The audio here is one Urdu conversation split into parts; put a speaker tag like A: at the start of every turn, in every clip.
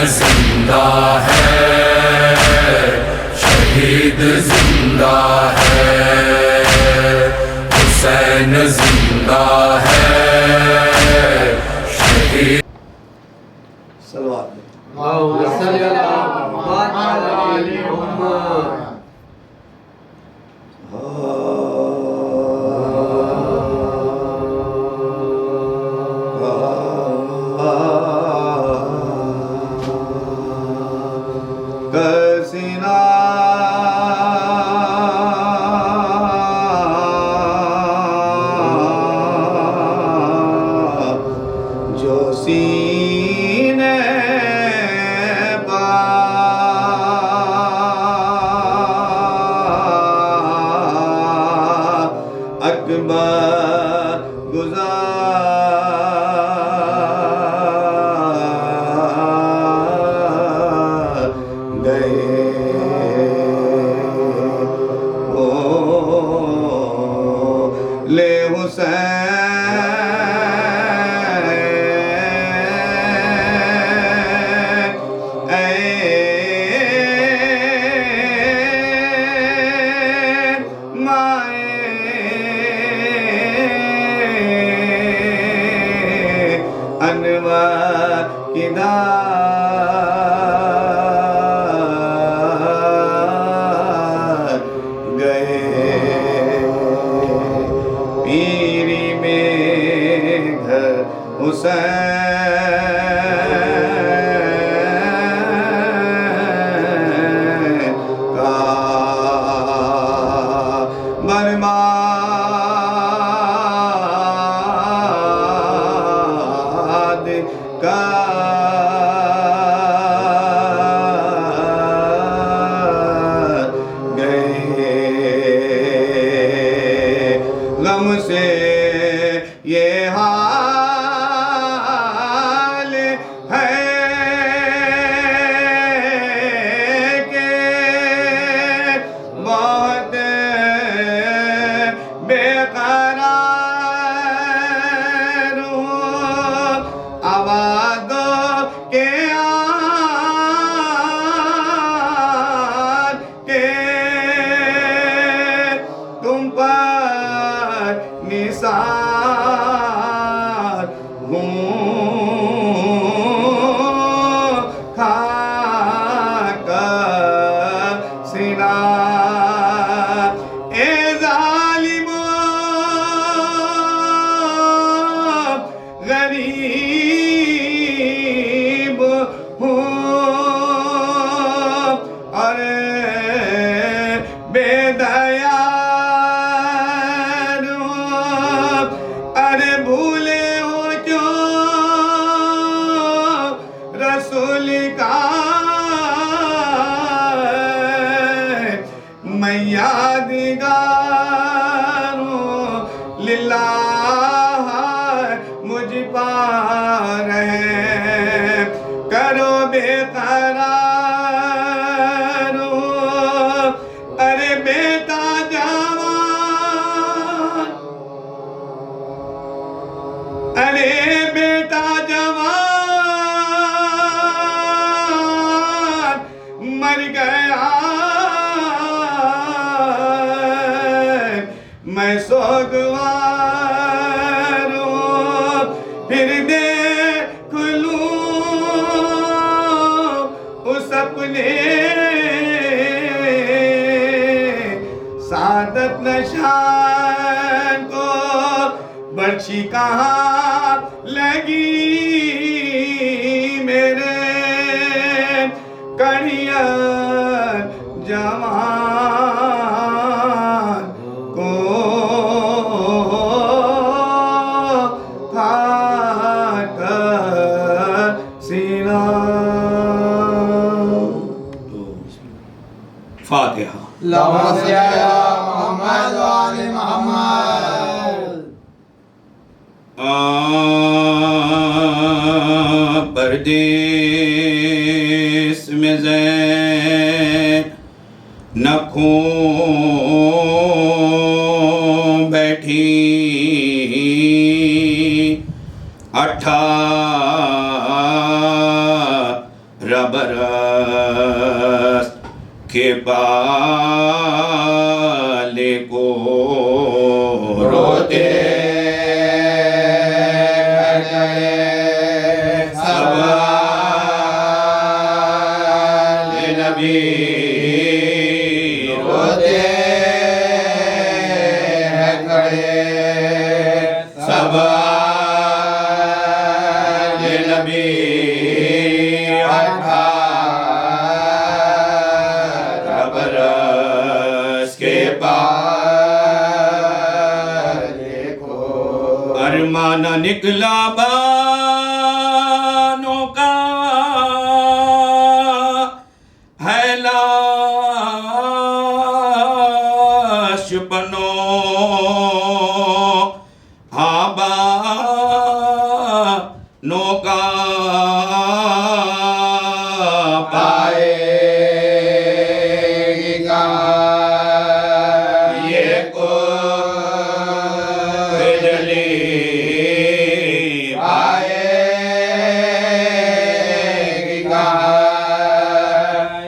A: زندہ ہے، شہید زندہ ہے، حسین زندہ ہے، شہید
B: صلوات
C: اللہم صلی علی محمد وعلی آل محمد۔
B: کسینا جو سینے اکبر گزار گئے، لے حسین انوار کی دار گئے، پیری میں گھر حسین کا برماد کا گئے، غم سے یہ حال ہے کہ بہت بے قرار ہوں، آبادوں کے آن کے تم پر نثار ہوں، خاک سینہ اے ظالموں، غریب ہوں اور بے دیار ہوں، ارے بھولے ہو کیوں رسول کا میں یادگار ہوں، للہ مجھ پا رہے کرو بے قرار ہوں، ارے بیٹا جوان، ارے بیٹا جوان مر گیا، میں سوگوار ہوں، پھر دیکھ لوں اس اپنے سعادت نشان کو، برچھی کہاں لگی میرے کڑھیاں جوان کو، خاک سینہ۔ فاتحہ۔
C: اللہم صلی علی محمد وعلی محمد۔
B: پردیس میں زینکھوں بیٹھی 18 کے بالے کو روتے سوال نبی روتے کھڑے سوال نبی 18 برس کے بالے کو ارمانہ نکلا بانوں کا ہے لاش بنو آبانوں کا پائے گا یہ کوئدلی پائے گا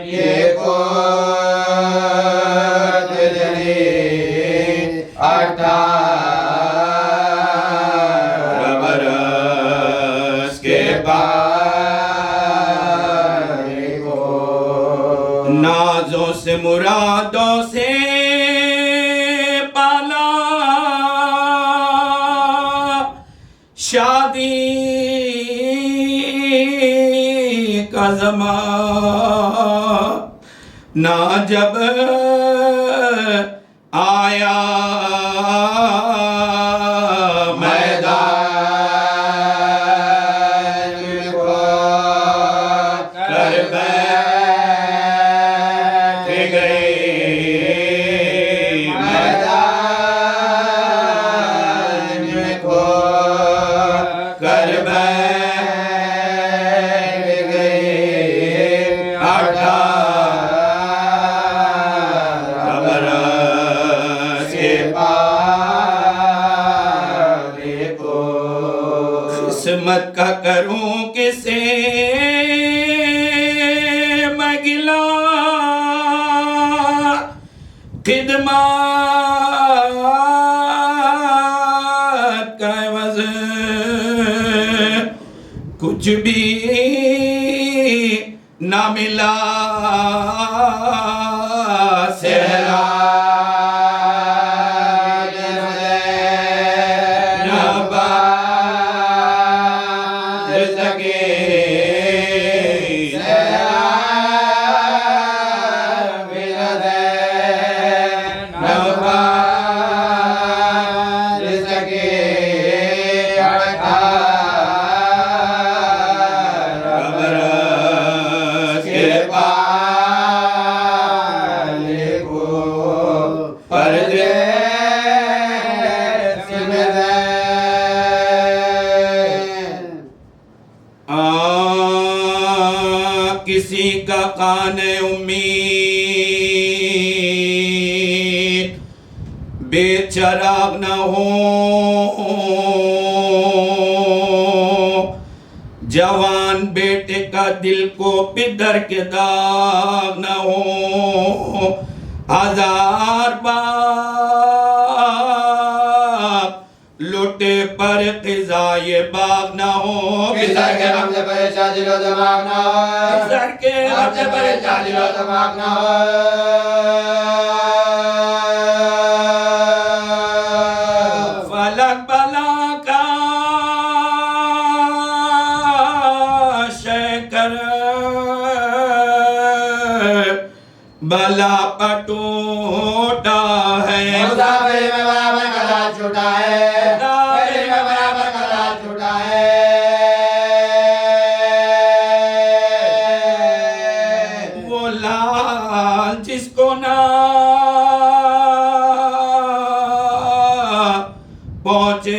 B: یہ کوئدلی 18 برس کے بالے کو نازوں سے مرادوں سے پالا شادی کا زمانہ جب آیا میدان کو کر بیٹھ گئی میدان کو کر بیٹھ گئی 18 برس کے بالے کو قسمت کا کروں کسے میں گلا خدمات کا عوض کچھ بھی نہ ملا صحرا نہ بار سکے صحرا نہ بار سکے 18 برس کے بالے کو پردیس میں کسی کا قان امید بے چراغ نہ ہو جوان بیٹے کا دل کو پدر کے داغ نہ ہو 1000 باغ لوٹے پر قضائے باغ نہ ہو
C: کسر کے غم سے پریشان دل و دماغ نہ ہو
B: کسر کے غم سے
C: پریشان دل و دماغ نہ ہو
B: فلک بلا کا شکر بلا پٹوٹا ہے
C: مسافری میں برابر کا رات چھوٹا ہے مسافری میں برابر کا رات چھوٹا ہے
B: وہ لال جس کو نہ پہنچے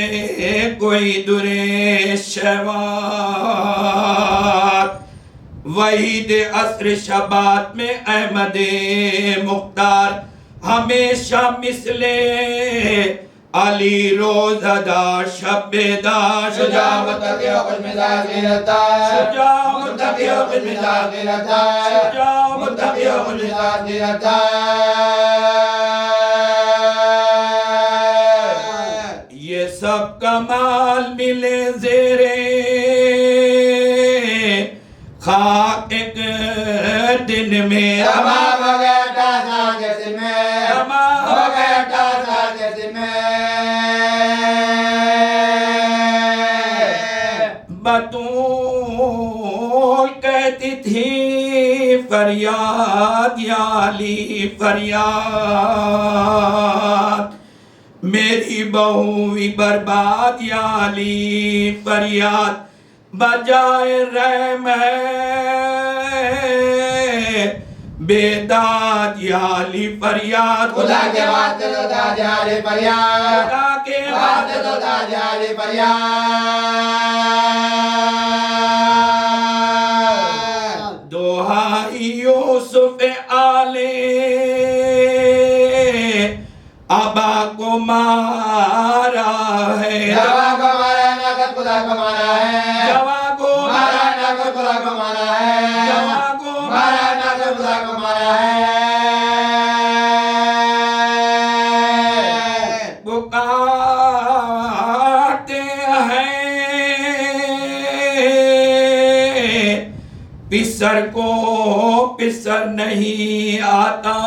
B: کوئی درے شہوار وحید عصر شبات میں احمد مختار ہمیشہ مثل علی روزدہ شب بیدار
C: شجاع متقی و خوش مزاج گرفتار
B: شجاع
C: متقی و خوش مزاج گرفتار
B: شجاع
C: متقی و خوش مزاج گرفتار
B: یہ سب کمال ملے زیرے خاک ایک دن میں
C: تمام ہو گیا ٹاسا جسم میں
B: تمام
C: ہو گیا ٹاسا جسم میں
B: بطول کہتی تھی فریاد یا علی فریاد میری بہو بھی برباد یا علی فریاد بجائے رحم ہے بیداد یا علی فریاد
C: خدا کے واسطے تو تاج علی فریاد
B: خدا کے
C: واسطے تو تاج علی فریاد
B: دوہائی یوسف آلے ابا کو مارا ہے
C: جواب کو مارا ناقد خدا کو مارا ہے
B: جواب کو
C: مارا ناقد خدا کو مارا ہے
B: جواب کو
C: مارا ناقد خدا کو مارا ہے
B: پکارتے ہیں پسر کو پسر نہیں آتا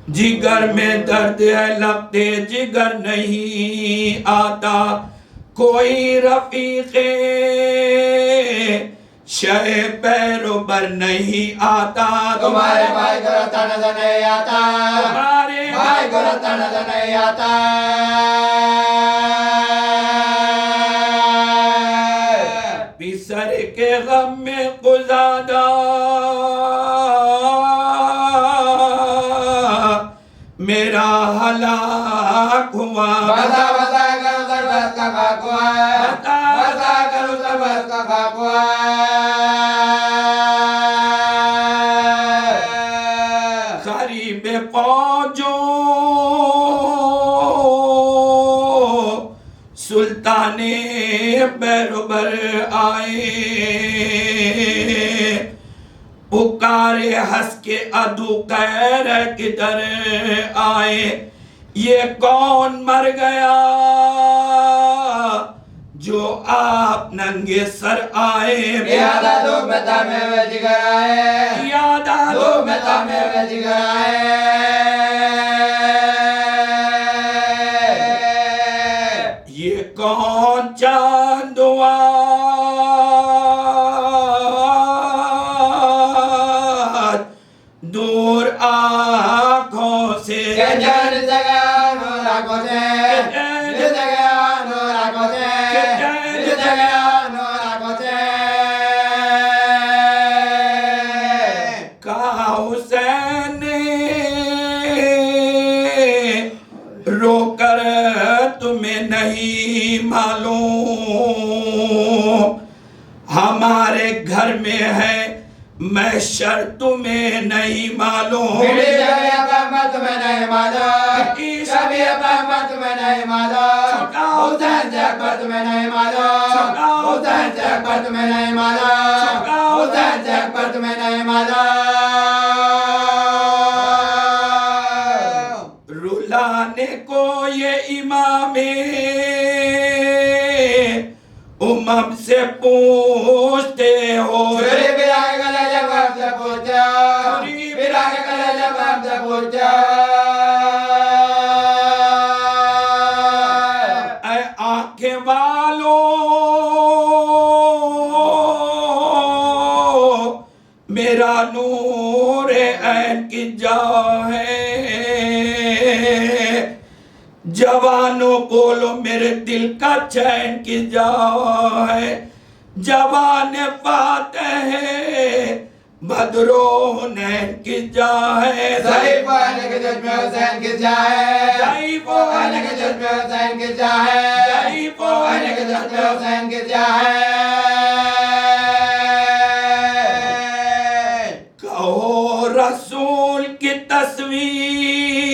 B: جگر میں درد ہے لگتے جگر نہیں آتا کوئی رفیق شہ پیرو بر نہیں آتا
C: تمہارے بھائی کو رتا نظر نہیں آتا
B: تمہارے
C: بھائی کو رتا نظر نہیں آتا
B: پسر کے غم میں قزادہ میرا ہلاک ہوا
C: بتا بتا کر ادھر بس کا خاک ہوا بتا کر ادھر بس کا خاک ہوا
B: قریب فوجوں سلطان بیروبر آئے پکارے ہنس کے عدو غیر کدھر آئے یہ کون مر گیا جو آپ ننگے سر آئے
C: یاد دو بتا میں وہ جگر آئے
B: یاد
C: دو بتا میں وہ جگر آئے
B: یہ کون چاندوا دور آنکھوں سے
C: جن جگہ نور آنکھوں سے جن جگہ نور آنکھوں سے جن جگہ نور آنکھوں سے
B: کہا حسین نے رو کر تمہیں نہیں معلوم ہمارے گھر میں ہے محشر تمہیں نہیں معلوم
C: میری شبی اپامت تمہیں نہیں معلوم شبی اپامت تمہیں نہیں معلوم حسین سے اکبر تمہیں نہیں معلوم حسین سے اکبر تمہیں نہیں معلوم حسین سے اکبر تمہیں نہیں معلوم
B: رلانے کو یہ امام امم سے پوچھتے ہو
C: چوری برا کے گلے جب ہم سے پوچھا برا کے گلے جب ہم سے پوچھا
B: اے آنکھیں والوں میرا نور عین کی جا ہے جوانوں بولو میرے دل کا چین کی جا ہے جوان فاتح بدرونین کی جا ہے
C: ضعیف آنے کے جج میں حسین کی جا ہے
B: ضعیف
C: آنے کے جج میں حسین کی جا ہے
B: ضعیف
C: آنے کے جج میں حسین کی جا ہے
B: کہو رسول کی تصویر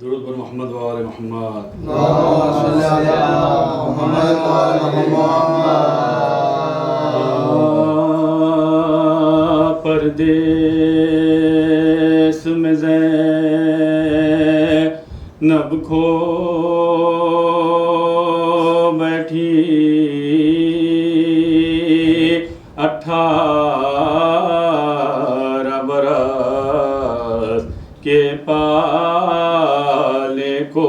B: درود پر محمد و آل محمد پردیس میں زینب کھو بیٹھی 18 برس کے پالے کو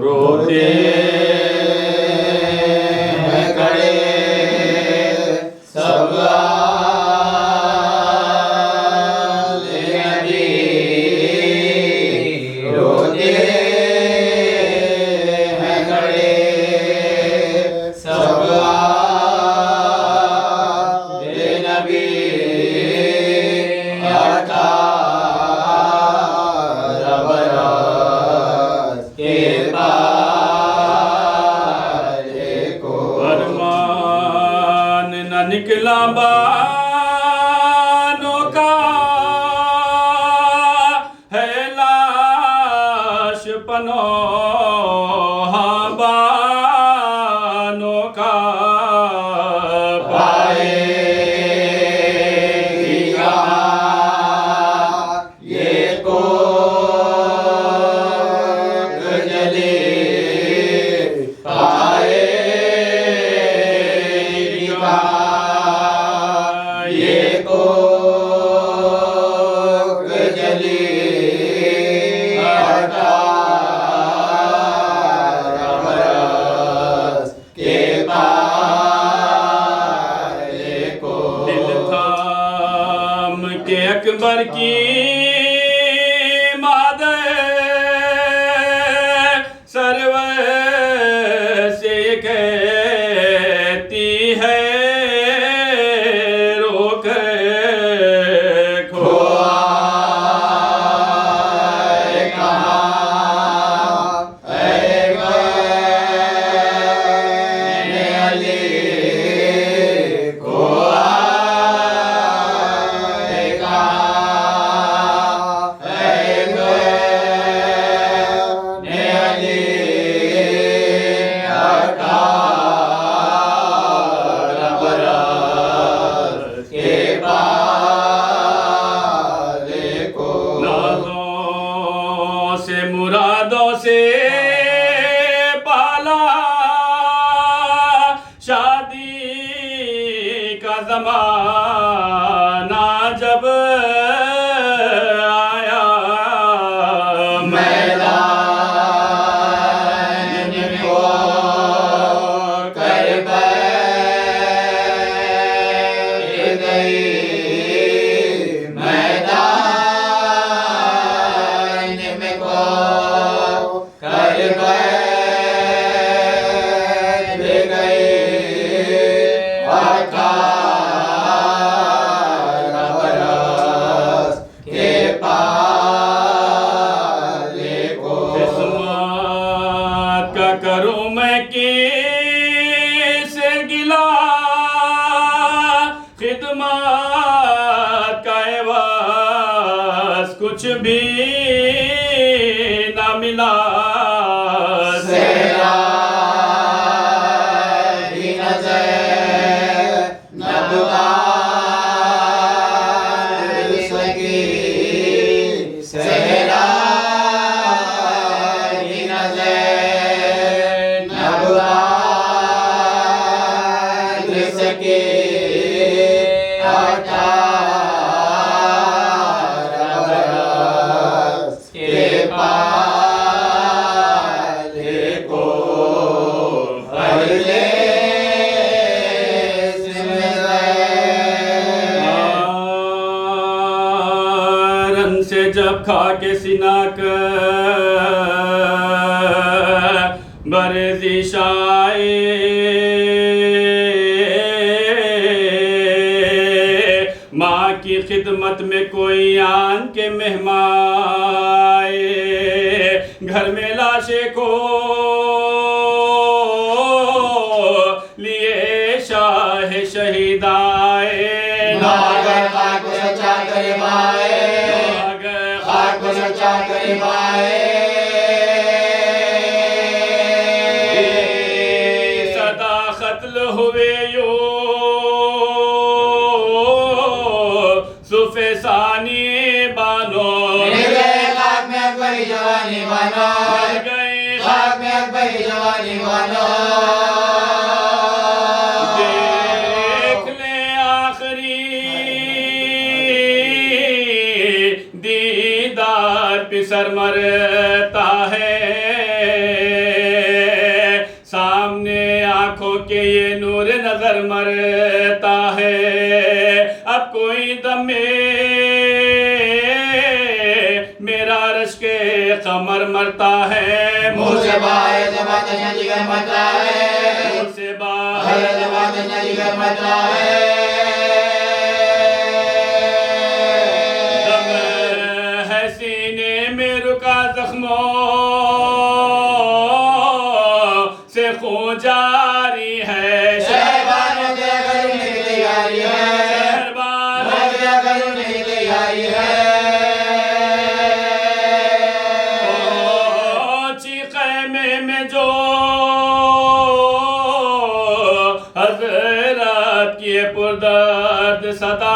B: روتے
C: ہیں کھڑے سب روتے ہیں کھڑے سب نبی 18 برس کے پالے کو
B: فرمان نہ نکلا بانوں کا ہے لاش پنوہ بانوں کا
C: پائے گی کہاں یہ کوک جلی پائے گی کہاں یہ کوک جلی 18 برس کے پالے کو
B: دل تھام کے اکبر کی مادر سرور سے کہتی ہے رو کر کھوا نازوں سے مرادوں سے پالا شادی کا زمانہ جب آیا
C: میدان کو کر بیٹھ گئی میدان میں کو کر بیٹھ گئی 18 برس کے پالے کو
B: قسمت کا کروں میں کس گلا خدمت کا عوض کچھ بھی نہ ملا
C: سیراری نظر نبوان سکی سیراری نظر نبوان سکی 18 برس کے پالے کو پردیس میں
B: رن سے جب کھا کے سینا کر برزش آئے ماں کی خدمت میں کوئی آن کے مہمان گھر میں لاشیں کو
C: گائے
B: صدا قتل ہوئے یوسف ثانی بانو
C: مل گئے خاک میں اکبری جوانی بانو
B: مل گئے
C: خاک میں اکبری جوانی بانو
B: دیکھ لیں آخری دیدار پسر مرتا ہے سامنے آنکھوں کے یہ نور نظر مرتا ہے اب کوئی دم میرا رشک قمر مرتا ہے
C: منہ سے باہر زبان تشنہ جگر مرتا ہے
B: منہ سے باہر
C: باہر زبان تشنہ جگر مرتا ہے
B: دم ہے سینے میں رکا زخموں سے خون جاری ہے
C: شہبانوں کے کرنے کی تیاری ہے
B: شہربان
C: موجہ کرنے کی تیاری ہے
B: پہنچی خیمے میں جو حضرت کی پردرد صدا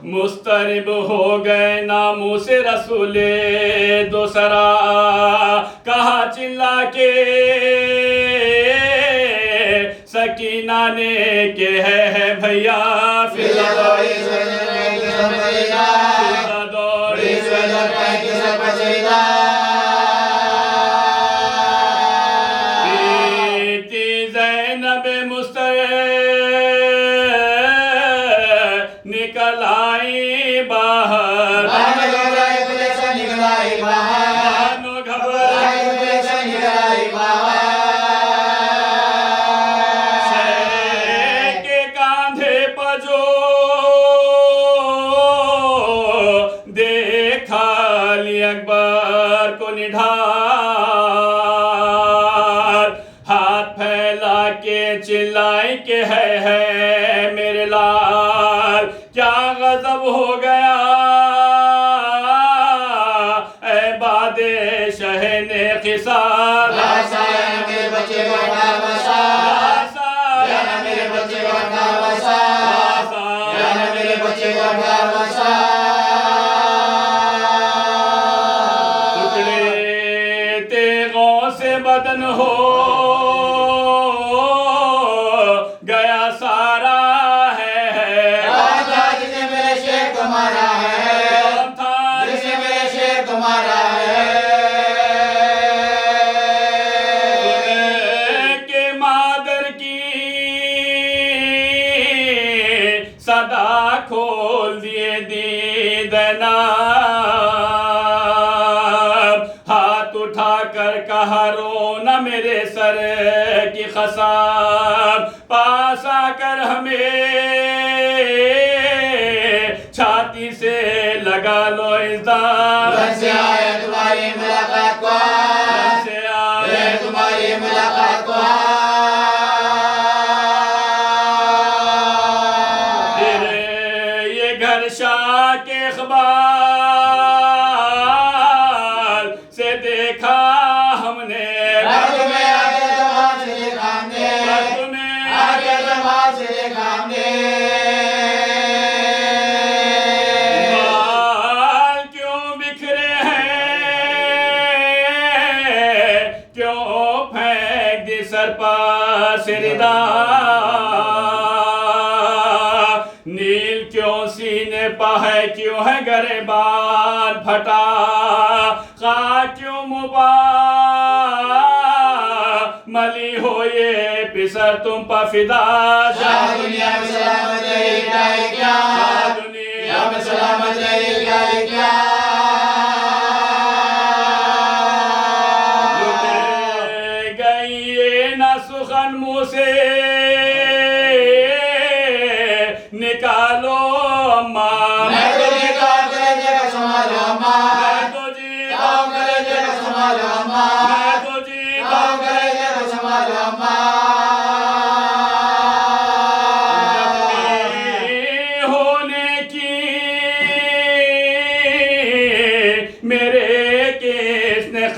B: مسترب ہو گئے ناموس رسول دوسرا کہا چلا کے سکینہ نے کہ ہے بھیا فضا دوڑی فضا دوڑی بیٹی زینب نکل آئی باہر بانو گھبرائی شہر کے کاندھے پر جو دیکھا علی اکبر کو نڈھال ہاتھ پھیلا کے چلائی کہ ہے میرے لال کیا غضب ہو گیا اے باد شہن خسار
C: میرے بچے کو اٹھا بسا میرے بچے کو اٹھا بسا میرے بچے کو اٹھا بسا
B: ٹکڑے تیغوں سے بدن ہو گیا سارا ہے
C: جسے میرے شیخ کو مارا ہے
B: کون تھا
C: جسے میرے شیخ کو مارا ہے
B: کہ مادر کی صدا کھول دیے دیدناب ہاتھ اٹھا کر کہا رونا میرے سر کی خساب پاس آ کر ہمیں چھاتی سے لگا لو ازدار
C: گھر سے آئے تمہاری ملاقات کو
B: سے آئے
C: آئے تمہاری ملاقات کو
B: پھر یہ گھر شاہ کے اخبار سے دیکھا ہم نے
C: رب میں آگے زبان سے دیکھا ہم نے
B: رب میں
C: آگے زبان سے دیکھا ہم نے
B: بال کیوں بکھرے ہیں کیوں پھینک دی سر پر سے ردا نیل کیوں سینے پہ ہے کیوں ہے گریبان پھٹا خاک کیوں ملی ہو یہ پسر تم پہ فدا
C: شاہ دنیا میں سلامت رہے کیا ہے کیا دنیا میں سلامت رہے کیا ہے کیا
B: لٹے گئی یہ نہ سخن منہ سے نکالو اماں
C: میں تجھے کام کرے جے کا سنبھالو اماں
B: میں تو جی
C: کام کرے جے کا سنبھالو اماں
B: میں تو جی
C: کام کرے جے کا سنبھالو اماں
B: زخمی ہونے کی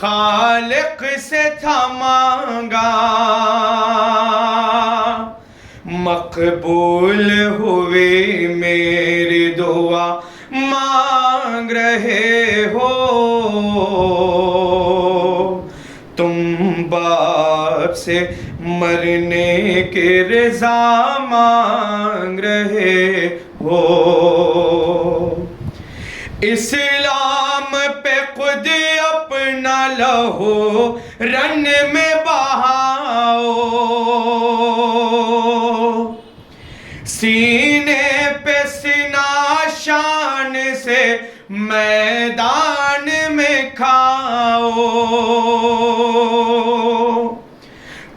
D: خالق سے تھا مانگا، مقبول ہوئی میری دعا مانگ رہے ہو، تم باپ سے مرنے کی رضا مانگ رہے ہو، اسلام پہ خود اپنا لہو رن میں بہاؤ، سینے پہ سینہ شان سے میدان میں کھاؤ،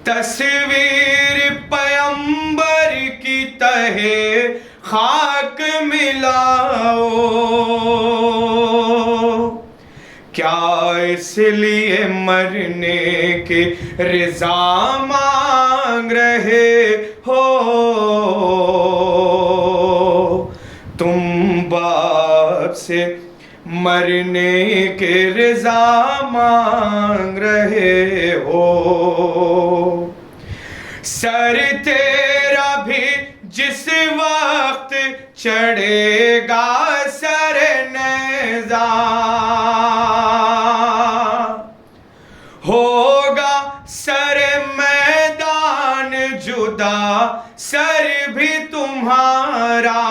D: تصویر پیغمبر کی تہے خاک ملاؤ، کیا اس لیے مرنے کی رضا مانگ رہے ہو، تم باپ سے مرنے کی رضا مانگ رہے ہو، سر تیرا بھی جس وقت چڑھے گا سر نیزہ، ہوگا سر میدان جدا سر بھی تمہارا،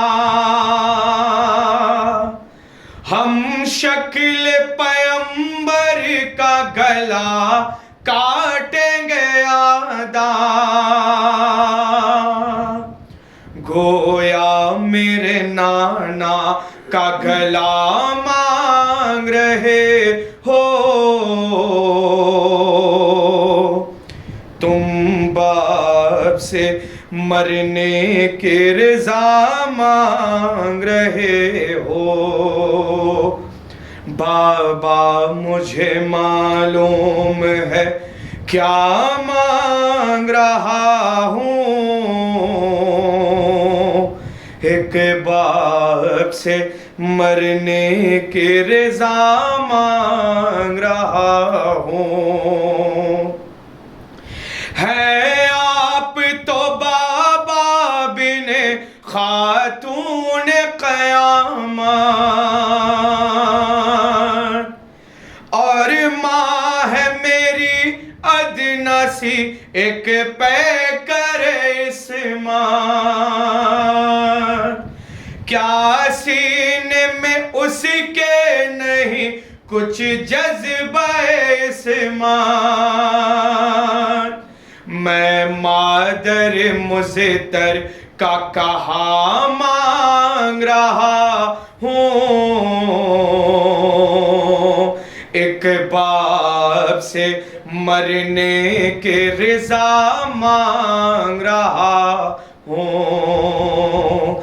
D: ہم شکل پیغمبر کا گلا کاٹیں گے آدھا، گویا میرے نانا کا گلا مانگ رہے ہو، تم باپ سے مرنے کی رضا مانگ رہے ہو، بابا مجھے معلوم ہے کیا مانگ رہا ہوں، ایک باپ سے مرنے کی رضا مانگ رہا ہوں، ہے آپ تو بابا بن خاتون قیامت، اور ماں ہے میری ادنا سی ایک پیکر اسماء، کیا سینے میں اس کے نہیں کچھ جذبہ اسماء، میں مادر مزتر کا کہا مانگ رہا ہوں، ایک باپ سے مرنے کی رضا مانگ رہا ہوں،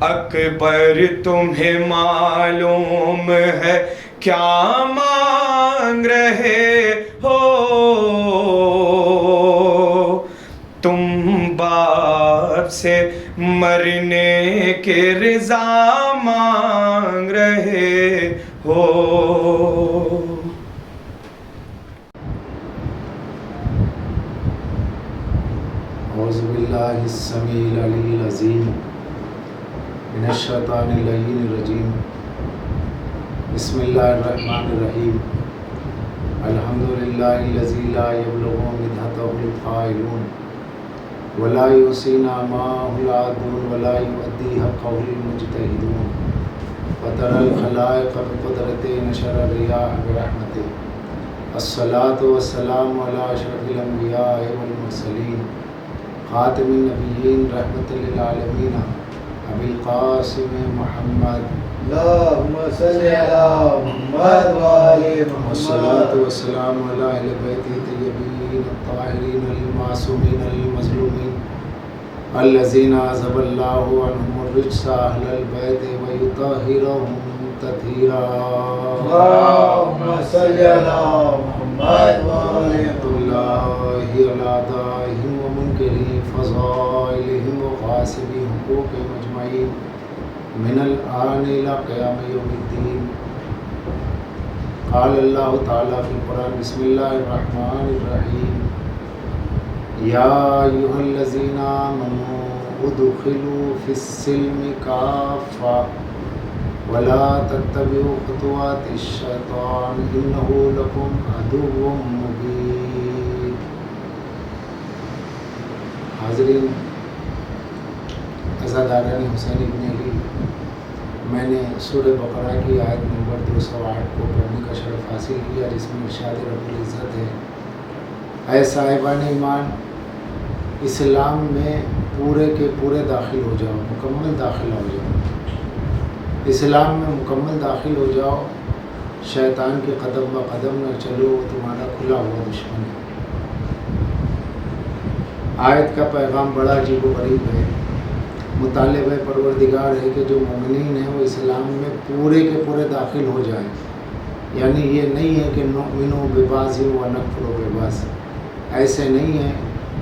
D: اکبر تمہیں معلوم ہے کیا مانگ رہے ہو، تم باپ سے مرنے کی رضا مانگ رہے ہو۔
E: اعوذ باللہ السمیع العلی العظیم من الشیطان اللعین الرجیم، بسم اللہ الرحمن الرحیم، الحمدللہ الذی لا یبلغ مدحتہ القائلون ولا یحصی نعماہ العادون ولا یؤدی حقہ المجتہدون، وتری الخلائق بقدرتہ نشر الریاح برحمتہ، الصلاۃ والسلام علی اشرف الانبیاء والمرسلین، خاتم النبیین رحمۃ للعالمین، ابی القاسم محمد
C: اللہم صلی علی محمد وآل محمد،
E: والصلاة والسلام علی اہل بیت الطیبین الطاہرین المعصومین المظلومین الذین عذب اللہ عنہم الرجس اہل البیت ویطہرہم تطہیرا،
C: اللہم صلی علی محمد وآل
E: اللہ علی دائہم ومنکرین فضائلہم وغاصبی حقوق مجمعین من الآن الى قیام یوم الدین، قال اللہ تعالیٰ فی القرآن بسم اللہ الرحمن الرحیم یا ایھا الذین آمنوا ادخلوا فی السلم کافۃ ولا تتبعوا خطوات الشیطان انہ لکم عدو مبین۔ حاضرین عزاداران حسین ابن علی، میں نے سورہ بقرہ کی آیت نمبر 208 کو پڑھنے کا شرف حاصل کیا، جس میں ارشاد رب العزت ہے، اے صاحبان ایمان، اسلام میں پورے کے پورے داخل ہو جاؤ، مکمل داخل ہو جاؤ، اسلام میں مکمل داخل ہو جاؤ، شیطان کے قدم بہ قدم نہ چلو، وہ تمہارا کھلا ہوا دشمن ہے۔ آیت کا پیغام بڑا عجیب و غریب ہے، مطالبہ پروردگار ہے کہ جو مومنین ہیں وہ اسلام میں پورے کے پورے داخل ہو جائیں، یعنی یہ نہیں ہے کہ نؤمن ببعض و نکفر ببعض، ایسے نہیں ہے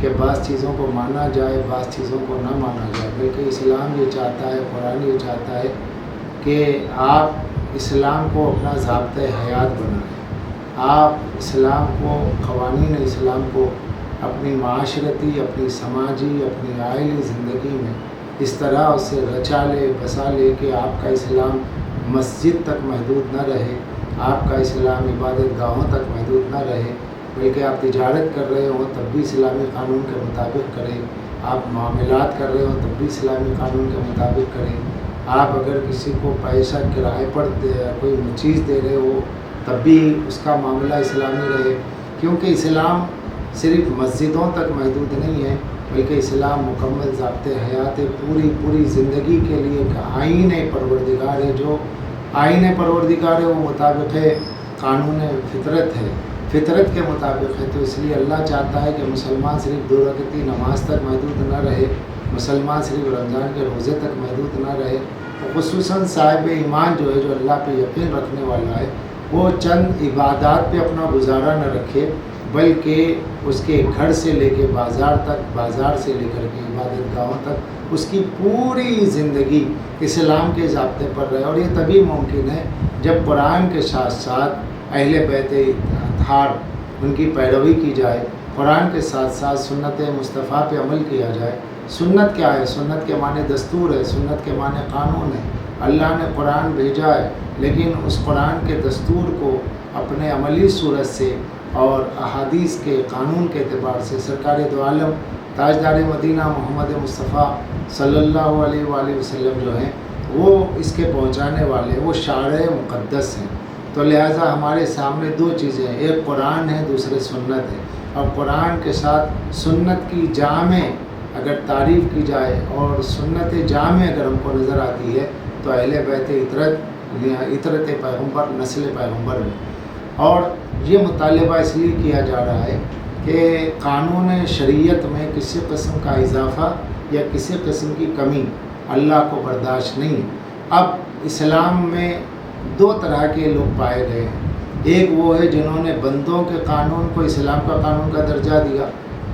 E: کہ بعض چیزوں کو مانا جائے بعض چیزوں کو نہ مانا جائے، بلکہ اسلام یہ چاہتا ہے، قرآن یہ چاہتا ہے کہ آپ اسلام کو اپنا ضابطۂ حیات بنائیں، آپ اسلام کو، قوانین اسلام کو اپنی معاشرتی، اپنی سماجی، اپنی عائلی زندگی میں اس طرح اسے رچا لے بسا لے کہ آپ کا اسلام مسجد تک محدود نہ رہے، آپ کا اسلام عبادت گاہوں تک محدود نہ رہے، بلکہ آپ تجارت کر رہے ہوں تب بھی اسلامی قانون کے مطابق کریں، آپ معاملات کر رہے ہوں تب بھی اسلامی قانون کے مطابق کریں، آپ اگر کسی کو پیسہ کرائے پر کوئی چیز دے رہے ہو تب بھی اس کا معاملہ اسلامی رہے، کیونکہ اسلام صرف مسجدوں تک محدود نہیں ہے، بلکہ اسلام مکمل ضابطۂ حیات پوری زندگی کے لیے ایک آئین پروردگار ہے، جو آئین پروردگار ہے وہ مطابق ہے قانون فطرت ہے، فطرت کے مطابق ہے۔ تو اس لیے اللہ چاہتا ہے کہ مسلمان صرف 2 رکعتی نماز تک محدود نہ رہے، مسلمان صرف رمضان کے روزے تک محدود نہ رہے، تو خصوصاً صاحب ایمان جو ہے، جو اللہ پہ یقین رکھنے والا ہے، وہ چند عبادات پہ اپنا گزارا نہ رکھے، بلکہ اس کے گھر سے لے کے بازار تک، بازار سے لے کر کے عبادت گاہوں تک اس کی پوری زندگی اسلام کے ضابطے پر رہے، اور یہ تبھی ممکن ہے جب قرآن کے ساتھ ساتھ اہل بیت اطہار ان کی پیروی کی جائے، قرآن کے ساتھ ساتھ سنت مصطفیٰ پہ عمل کیا جائے۔ سنت کیا ہے؟ سنت کے معنی دستور ہے، سنت کے معنی قانون ہے۔ اللہ نے قرآن بھیجا ہے، لیکن اس قرآن کے دستور کو اپنے عملی صورت سے اور احادیث کے قانون کے اعتبار سے سرکار دو عالم تاجدار مدینہ محمد مصطفیٰ صلی اللہ علیہ وآلہ وسلم جو ہیں، وہ اس کے پہنچانے والے، وہ شارع مقدس ہیں۔ تو لہٰذا ہمارے سامنے 2 چیزیں ہیں، ایک قرآن ہے، دوسرے سنت ہے، اور قرآن کے ساتھ سنت کی جامع اگر تعریف کی جائے اور سنت جامع اگر ہم کو نظر آتی ہے تو اہل بیت عطرت پیغمبر، نسل پیغمبر میں۔ اور یہ مطالبہ اس لیے کیا جا رہا ہے کہ قانون شریعت میں کسی قسم کا اضافہ یا کسی قسم کی کمی اللہ کو برداشت نہیں۔ اب اسلام میں 2 طرح کے لوگ پائے گئے ہیں، ایک وہ ہے جنہوں نے بندوں کے قانون کو اسلام کا قانون کا درجہ دیا،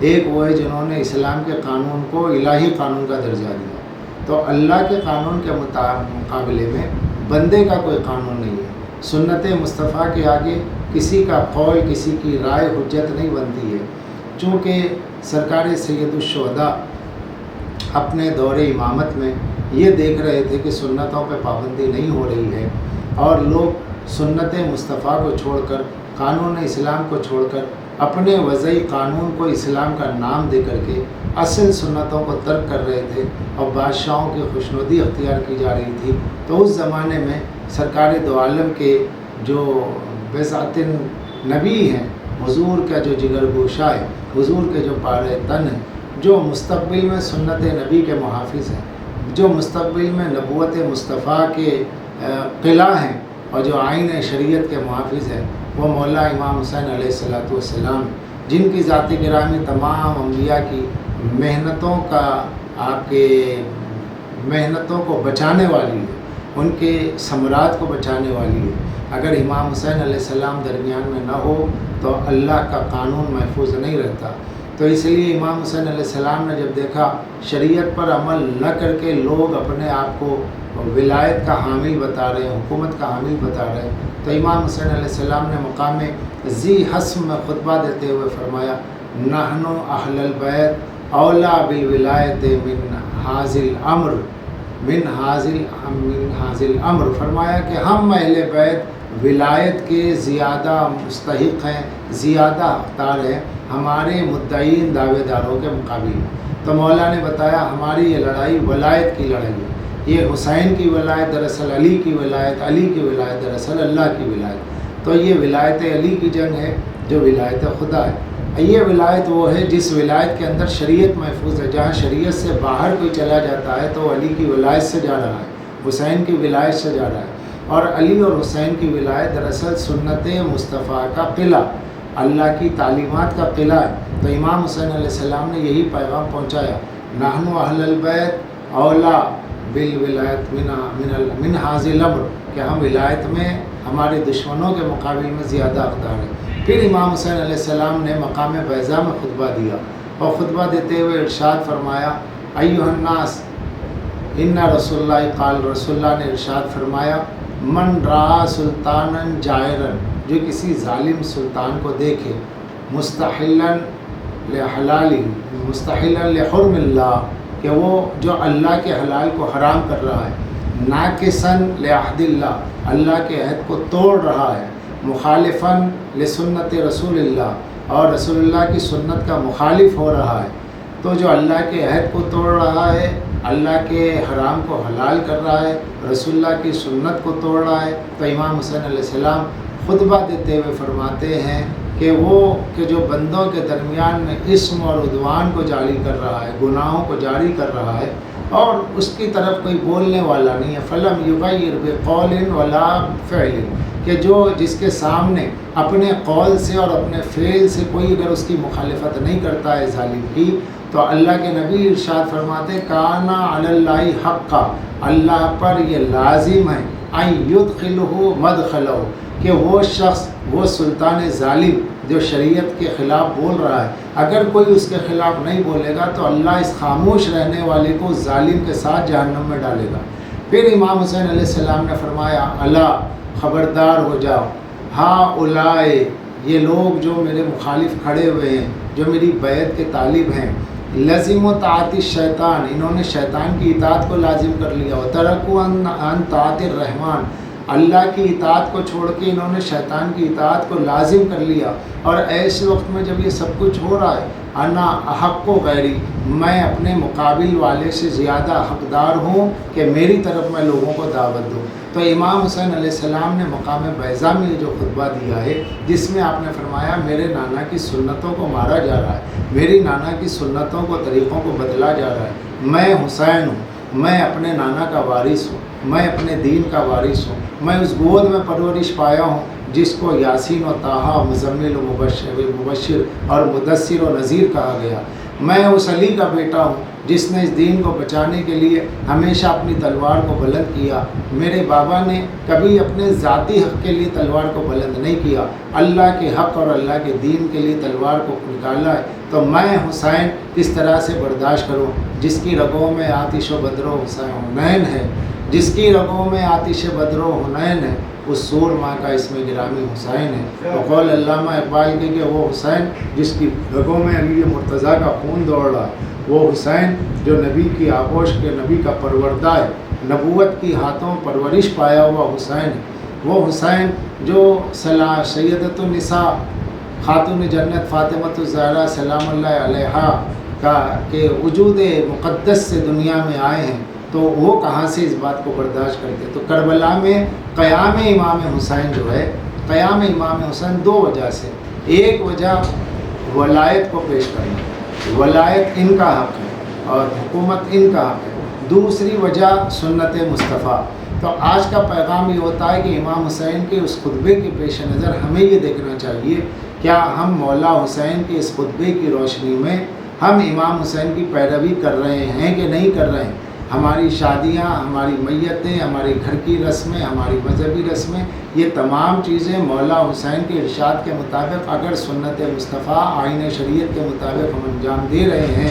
E: ایک وہ ہے جنہوں نے اسلام کے قانون کو الہی قانون کا درجہ دیا۔ تو اللہ کے قانون کے مقابلے میں بندے کا کوئی قانون نہیں ہے، سنت مصطفیٰ کے آگے کسی کا قول، کسی کی رائے حجت نہیں بنتی ہے۔ چونکہ سرکار سید الشہداء اپنے دور امامت میں یہ دیکھ رہے تھے کہ سنتوں پہ پابندی نہیں ہو رہی ہے، اور لوگ سنت مصطفیٰ کو چھوڑ کر، قانون اسلام کو چھوڑ کر اپنے وضعی قانون کو اسلام کا نام دے کر کے اصل سنتوں کو ترک کر رہے تھے، اور بادشاہوں کی خوشنودی اختیار کی جا رہی تھی۔ تو اس زمانے میں سرکار دو عالم کے جو بذات نبی ہیں، حضور کا جو جگر گوشہ ہے، حضور کے جو پارے تن ہیں، جو مستقبل میں سنت نبی کے محافظ ہیں، جو مستقبل میں نبوت مصطفیٰ کے قلعہ ہیں، اور جو آئین شریعت کے محافظ ہیں، وہ مولا امام حسین علیہ السلام، جن کی ذات گرامی تمام انبیاء کی محنتوں کو بچانے والی ہے، ان کے ثمرات کو بچانے والی ہے۔ اگر امام حسین علیہ السلام درمیان میں نہ ہو تو اللہ کا قانون محفوظ نہیں رہتا۔ تو اس لیے امام حسین علیہ السلام نے جب دیکھا شریعت پر عمل نہ کر کے لوگ اپنے آپ کو ولایت کا حامل بتا رہے ہیں، حکومت کا حامل بتا رہے ہیں، تو امام حسین علیہ السلام نے مقام ذی حسم میں خطبہ دیتے ہوئے فرمایا نحن اہل البیت اولا بالولایت من حاضل امر من حاضل امر، فرمایا کہ ہم اہل بیت ولایت کے زیادہ مستحق ہیں، زیادہ حقدار ہیں ہمارے مدعین دعوے داروں کے مقابل۔ تو مولا نے بتایا ہماری یہ لڑائی ولایت کی لڑائی ہے، یہ حسین کی ولایت دراصل علی کی ولایت، علی کی ولایت دراصل اللہ کی ولایت۔ تو یہ ولایت علی کی جنگ ہے جو ولایت خدا ہے۔ یہ ولایت وہ ہے جس ولایت کے اندر شریعت محفوظ ہے، جہاں شریعت سے باہر کوئی چلا جاتا ہے تو علی کی ولایت سے جا رہا ہے، حسین کی ولایت سے جا رہا ہے۔ اور علی اور حسین کی ولایت دراصل سنت مصطفیٰ کا قلعہ، اللہ کی تعلیمات کا قلعہ ہے۔ تو امام حسین علیہ السلام نے یہی پیغام پہنچایا، نحن اہل البیت اولا بالولایت من حاضل امر، کہ ہم ولایت میں ہمارے دشمنوں کے مقابل میں زیادہ حقدار ہیں۔ پھر امام حسین علیہ السلام نے مقام بیضا میں خطبہ دیا اور خطبہ دیتے ہوئے ارشاد فرمایا ایھا الناس ان رسول اللہ قال، رسول اللہ نے ارشاد فرمایا من رأى سلطانا جائرا، جو کسی ظالم سلطان کو دیکھے مستحلا لحلالی مستحلا لحرم اللہ، کہ وہ جو اللہ کے حلال کو حرام کر رہا ہے، ناقصاً لعہد اللہ، اللہ کے عہد کو توڑ رہا ہے، مخالفاً لسنت رسول اللہ، اور رسول اللہ کی سنت کا مخالف ہو رہا ہے۔ تو جو اللہ کے عہد کو توڑ رہا ہے، اللہ کے حرام کو حلال کر رہا ہے، رسول اللہ کی سنت کو توڑ رہا ہے، تو امام حسین علیہ السلام خطبہ دیتے ہوئے فرماتے ہیں کہ وہ کہ جو بندوں کے درمیان میں اسم اور عدوان کو جاری کر رہا ہے، گناہوں کو جاری کر رہا ہے، اور اس کی طرف کوئی بولنے والا نہیں ہے، فلم یغیر بقول ولا فعل، کہ جو جس کے سامنے اپنے قول سے اور اپنے فعل سے کوئی اگر اس کی مخالفت نہیں کرتا ہے ظالم کی، تو اللہ کے نبی ارشاد فرماتے کانا علی اللہ حقا، اللہ پر یہ لازم ہے ان یدخلہ مدخلہ، کہ وہ شخص، وہ سلطان ظالم جو شریعت کے خلاف بول رہا ہے، اگر کوئی اس کے خلاف نہیں بولے گا تو اللہ اس خاموش رہنے والے کو ظالم کے ساتھ جہنم میں ڈالے گا۔ پھر امام حسین علیہ السلام نے فرمایا الا، خبردار ہو جاؤ، ہاں اولائے، یہ لوگ جو میرے مخالف کھڑے ہوئے ہیں، جو میری بیعت کے طالب ہیں، لازم و طاعت الشیطان، انہوں نے شیطان کی اطاعت کو لازم کر لیا، وترکوا عن طاعت الرحمن، اللہ کی اطاعت کو چھوڑ کے انہوں نے شیطان کی اطاعت کو لازم کر لیا۔ اور ایسے وقت میں جب یہ سب کچھ ہو رہا ہے، انا احق و غیری، میں اپنے مقابل والے سے زیادہ حقدار ہوں کہ میری طرف میں لوگوں کو دعوت دوں۔ تو امام حسین علیہ السلام نے مقام بیضا میں یہ جو خطبہ دیا ہے، جس میں آپ نے فرمایا میرے نانا کی سنتوں کو مارا جا رہا ہے، میری نانا کی سنتوں کو، طریقوں کو بدلا جا رہا ہے، میں حسین ہوں، میں اپنے نانا کا وارث ہوں، میں اپنے دین کا وارث ہوں، میں اس گود میں پرورش پایا ہوں جس کو یاسین و طٰہٰ، مزمل و مبشر اور مدثر و نذیر کہا گیا، میں اس علی کا بیٹا ہوں جس نے اس دین کو بچانے کے لیے ہمیشہ اپنی تلوار کو بلند کیا، میرے بابا نے کبھی اپنے ذاتی حق کے لیے تلوار کو بلند نہیں کیا، اللہ کے حق اور اللہ کے دین کے لیے تلوار کو نکالا ہے۔ تو میں حسین کس طرح سے برداشت کروں جس کی رگوں میں آتش و بدر و حنین ہے، جس کی رگوں میں آتش بدر و حنین ہے، اس سور ماں کا اسم گرامی حسین ہے۔ تو قول علامہ اقبال کے کہ وہ حسین جس کی رگوں میں علی مرتضیٰ کا خون دوڑ رہا ہے، وہ حسین جو نبی کی آغوش کے نبی کا پروردہ ہے، نبوت کی ہاتھوں پرورش پایا ہوا حسین ہے، وہ حسین جو سیدۃ النساء خاتون جنت فاطمۃ الزہرا سلام اللہ علیہا کا کہ وجود مقدس سے دنیا میں آئے ہیں، تو وہ کہاں سے اس بات کو برداشت کرتے؟ تو کربلا میں قیام امام حسین جو ہے، قیام امام حسین دو وجہ سے، ایک وجہ ولایت کو پیش کرنا، ولایت ان کا حق ہے اور حکومت ان کا حق ہے، دوسری وجہ سنت مصطفیٰ۔ تو آج کا پیغام یہ ہوتا ہے کہ امام حسین کے اس خطبے کے پیش نظر ہمیں یہ دیکھنا چاہیے کیا ہم مولا حسین کے اس خطبے کی روشنی میں ہم امام حسین کی پیروی کر رہے ہیں کہ نہیں کر رہے ہیں؟ ہماری شادیاں، ہماری میتیں، ہمارے گھر کی رسمیں، ہماری مذہبی رسمیں، یہ تمام چیزیں مولا حسین کے ارشاد کے مطابق اگر سنت مصطفیٰ آئین شریعت کے مطابق ہم انجام دے رہے ہیں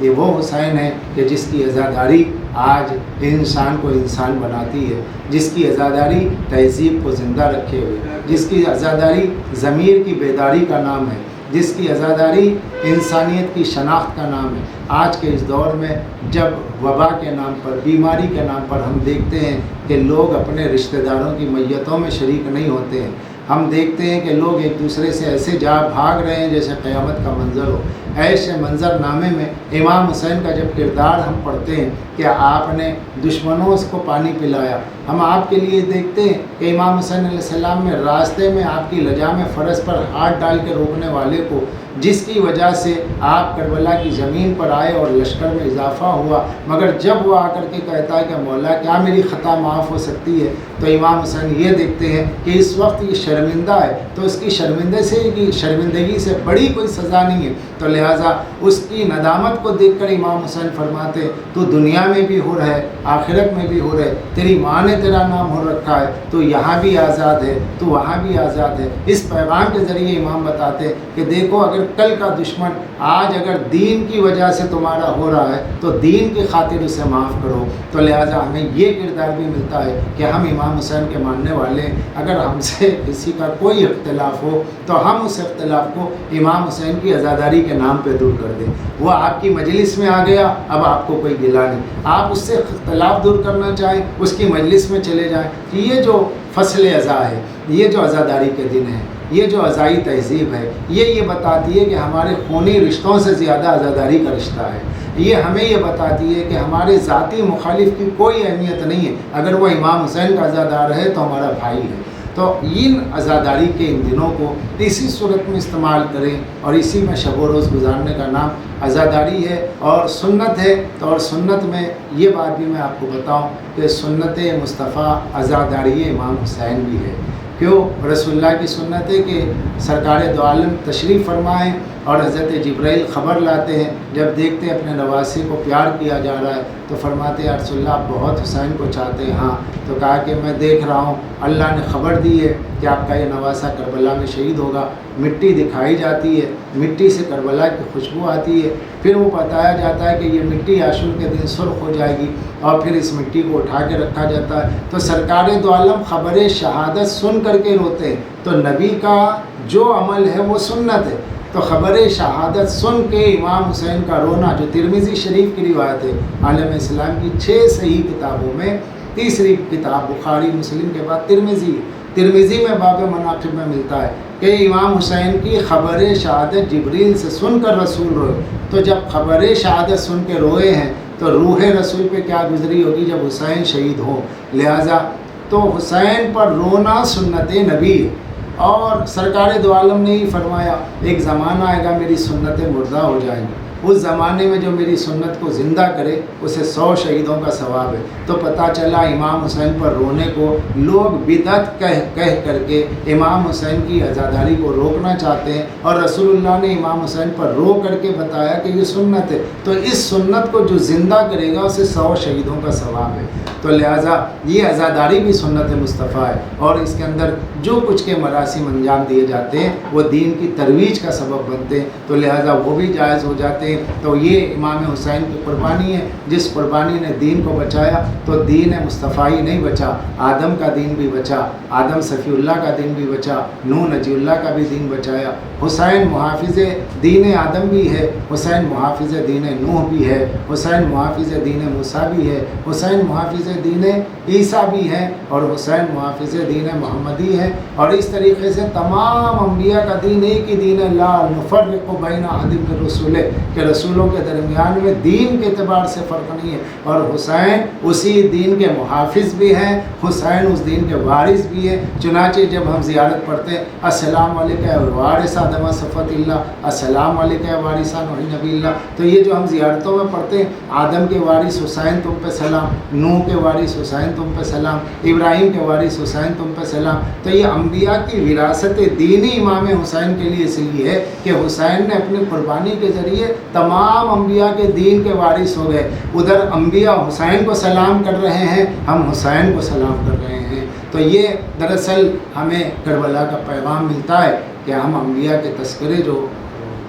E: یہ وہ حسین ہے کہ جس کی عزاداری آج انسان کو انسان بناتی ہے، جس کی عزاداری تہذیب کو زندہ رکھے ہوئے، جس کی عزاداری ضمیر کی بیداری کا نام ہے، جس کی عزاداری انسانیت کی شناخت کا نام ہے۔ آج کے اس دور میں جب وبا کے نام پر، بیماری کے نام پر ہم دیکھتے ہیں کہ لوگ اپنے رشتہ داروں کی میتوں میں شریک نہیں ہوتے ہیں، ہم دیکھتے ہیں کہ لوگ ایک دوسرے سے ایسے جا بھاگ رہے ہیں جیسے قیامت کا منظر ہو، ایسے منظر نامے میں امام حسین کا جب کردار ہم پڑھتے ہیں کہ آپ نے دشمنوں کو پانی پلایا، ہم آپ کے لیے دیکھتے ہیں کہ امام حسین علیہ السلام میں راستے میں آپ کی لجام فرس پر ہاتھ ڈال کے روکنے والے کو، جس کی وجہ سے آپ کربلا کی زمین پر آئے اور لشکر میں اضافہ ہوا، مگر جب وہ آ کر کے کہتا ہے کہ مولا کیا میری خطا معاف ہو سکتی ہے، تو امام حسین یہ دیکھتے ہیں کہ اس وقت یہ شرمندہ ہے، تو اس کی شرمندگی سے بڑی کوئی سزا نہیں ہے، تو لہٰذا اس کی ندامت کو دیکھ کر امام حسین فرماتے تو دنیا میں بھی ہو رہے، آخرت میں بھی ہو رہے، تیری ماں نے تیرا نام ہو رکھا ہے، تو یہاں بھی آزاد ہے، تو وہاں بھی آزاد ہے۔ اس پیغام کے ذریعے امام بتاتے کہ دیکھو اگر کل کا دشمن آج اگر دین کی وجہ سے تمہارا ہو رہا ہے تو دین کی خاطر اسے معاف کرو، تو لہٰذا ہمیں یہ کردار بھی ملتا ہے کہ ہم امام حسین کے ماننے والے، اگر ہم سے کسی کا کوئی اختلاف ہو تو ہم اس اختلاف کو امام حسین کی عزاداری کے نام پہ دور کر دیں۔ وہ آپ کی مجلس میں آ گیا، اب آپ کو کوئی گلا نہیں، آپ اس سے اختلاف دور کرنا چاہیں اس کی مجلس میں چلے جائیں۔ یہ جو فصل عزا ہے، یہ جو عزاداری کے دن ہے، یہ جو عزائی تہذیب ہے، یہ بتاتی ہے کہ ہمارے خونی رشتوں سے زیادہ عزاداری کا رشتہ ہے۔ یہ ہمیں یہ بتاتی ہے کہ ہمارے ذاتی مخالف کی کوئی اہمیت نہیں ہے، اگر وہ امام حسین کا عزادار ہے تو ہمارا بھائی ہے۔ تو ان عزاداری کے ان دنوں کو اسی صورت میں استعمال کریں اور اسی میں شب و روز گزارنے کا نام عزاداری ہے اور سنت ہے۔ تو اور سنت میں یہ بات بھی میں آپ کو بتاؤں کہ سنت مصطفیٰ عزاداری امام حسین بھی ہے۔ کیوں؟ رسول اللہ کی سنت ہے کہ سرکار دو عالم تشریف فرمائیں اور حضرت جبرائیل خبر لاتے ہیں، جب دیکھتے ہیں اپنے نواسے کو پیار کیا جا رہا ہے تو فرماتے ہیں یا رسول اللہ آپ بہت حسین کو چاہتے ہیں؟ ہاں۔ تو کہا کہ میں دیکھ رہا ہوں اللہ نے خبر دی ہے کہ آپ کا یہ نواسہ کربلا میں شہید ہوگا۔ مٹی دکھائی جاتی ہے، مٹی سے کربلا کی خوشبو آتی ہے، پھر وہ بتایا جاتا ہے کہ یہ مٹی عاشور کے دن سرخ ہو جائے گی اور پھر اس مٹی کو اٹھا کے رکھا جاتا ہے۔ تو سرکار دو عالم خبر شہادت سن کر کے روتے ہیں، تو نبی کا جو عمل ہے وہ سنت ہے۔ تو خبر شہادت سن کے امام حسین کا رونا، جو ترمذی شریف کی روایت ہے، عالم اسلام کی 6 صحیح کتابوں میں تیسری کتاب بخاری مسلم کے بعد ترمذی میں باب مناقب میں ملتا ہے کہ امام حسین کی خبر شہادت جبریل سے سن کر رسول روئے۔ تو جب خبر شہادت سن کے روئے ہیں تو روح رسول پہ کیا گزری ہوگی جب حسین شہید ہو۔ لہٰذا تو حسین پر رونا سنت نبی ہے، اور سرکار دو عالم نے ہی فرمایا ایک زمانہ آئے گا میری سنتیں مردہ ہو جائیں گی، اس زمانے میں جو میری سنت کو زندہ کرے اسے 100 شہیدوں کا ثواب ہے۔ تو پتہ چلا امام حسین پر رونے کو لوگ بدعت کہہ کر کے امام حسین کی عزاداری کو روکنا چاہتے ہیں، اور رسول اللہ نے امام حسین پر رو کر کے بتایا کہ یہ سنت ہے، تو اس سنت کو جو زندہ کرے گا اسے 100 شہیدوں کا ثواب ہے۔ تو لہٰذا یہ عزاداری بھی سنت مصطفیٰ ہے، اور اس کے اندر جو کچھ کے مراسم انجام دیے جاتے ہیں وہ دین کی ترویج کا سبب بنتے ہیں، تو لہٰذا وہ بھی جائز ہو جاتے ہیں۔ تو یہ امام حسین کی قربانی ہے، جس قربانی نے دین کو بچایا، تو دین مصطفیٰ ہی نہیں بچا، آدم کا دین بھی بچا، آدم صفی اللہ کا دین بھی بچا، نوح نجی اللہ کا بھی دین بچایا۔ حسین محافظ دین آدم بھی ہے، حسین محافظ دین نوح بھی ہے، حسین محافظ دین موسیٰ بھی ہے، حسین محافظ دین عیسیٰ بھی ہے، اور حسین محافظ دین محمدی ہے۔ اور اس طریقے سے تمام انبیاء کا دین ایک ہی دین ہے، لا نفرق بین احد من رسولہ، کہ رسولوں کے درمیان میں دین کے اعتبار سے فرق نہیں ہے، اور حسین اسی دین کے محافظ بھی ہیں، حسین اس دین کے وارث بھی ہیں۔ چنانچہ جب ہم زیارت پڑھتے ہیں السلام علیکہ وارث آدم صفوت اللہ، السلام علیکہ وارث نبی اللہ، تو یہ جو ہم زیارتوں میں پڑھتے ہیں آدم کے وارث حسین تم پہ سلام، نوح کے وارث حسین تم پہ سلام، ابراہیم کے وارث حسین تم پہ سلام، تو یہ انبیاء کی وراثت دینی امام حسین کے لیے اس لیے ہے کہ حسین نے اپنی قربانی کے ذریعے تمام انبیاء کے دین کے وارث ہو گئے۔ ادھر انبیاء حسین کو سلام کر رہے ہیں، ہم حسین کو سلام کر رہے ہیں۔ تو یہ دراصل ہمیں کربلا کا پیغام ملتا ہے کہ ہم انبیاء کے تذکرے جو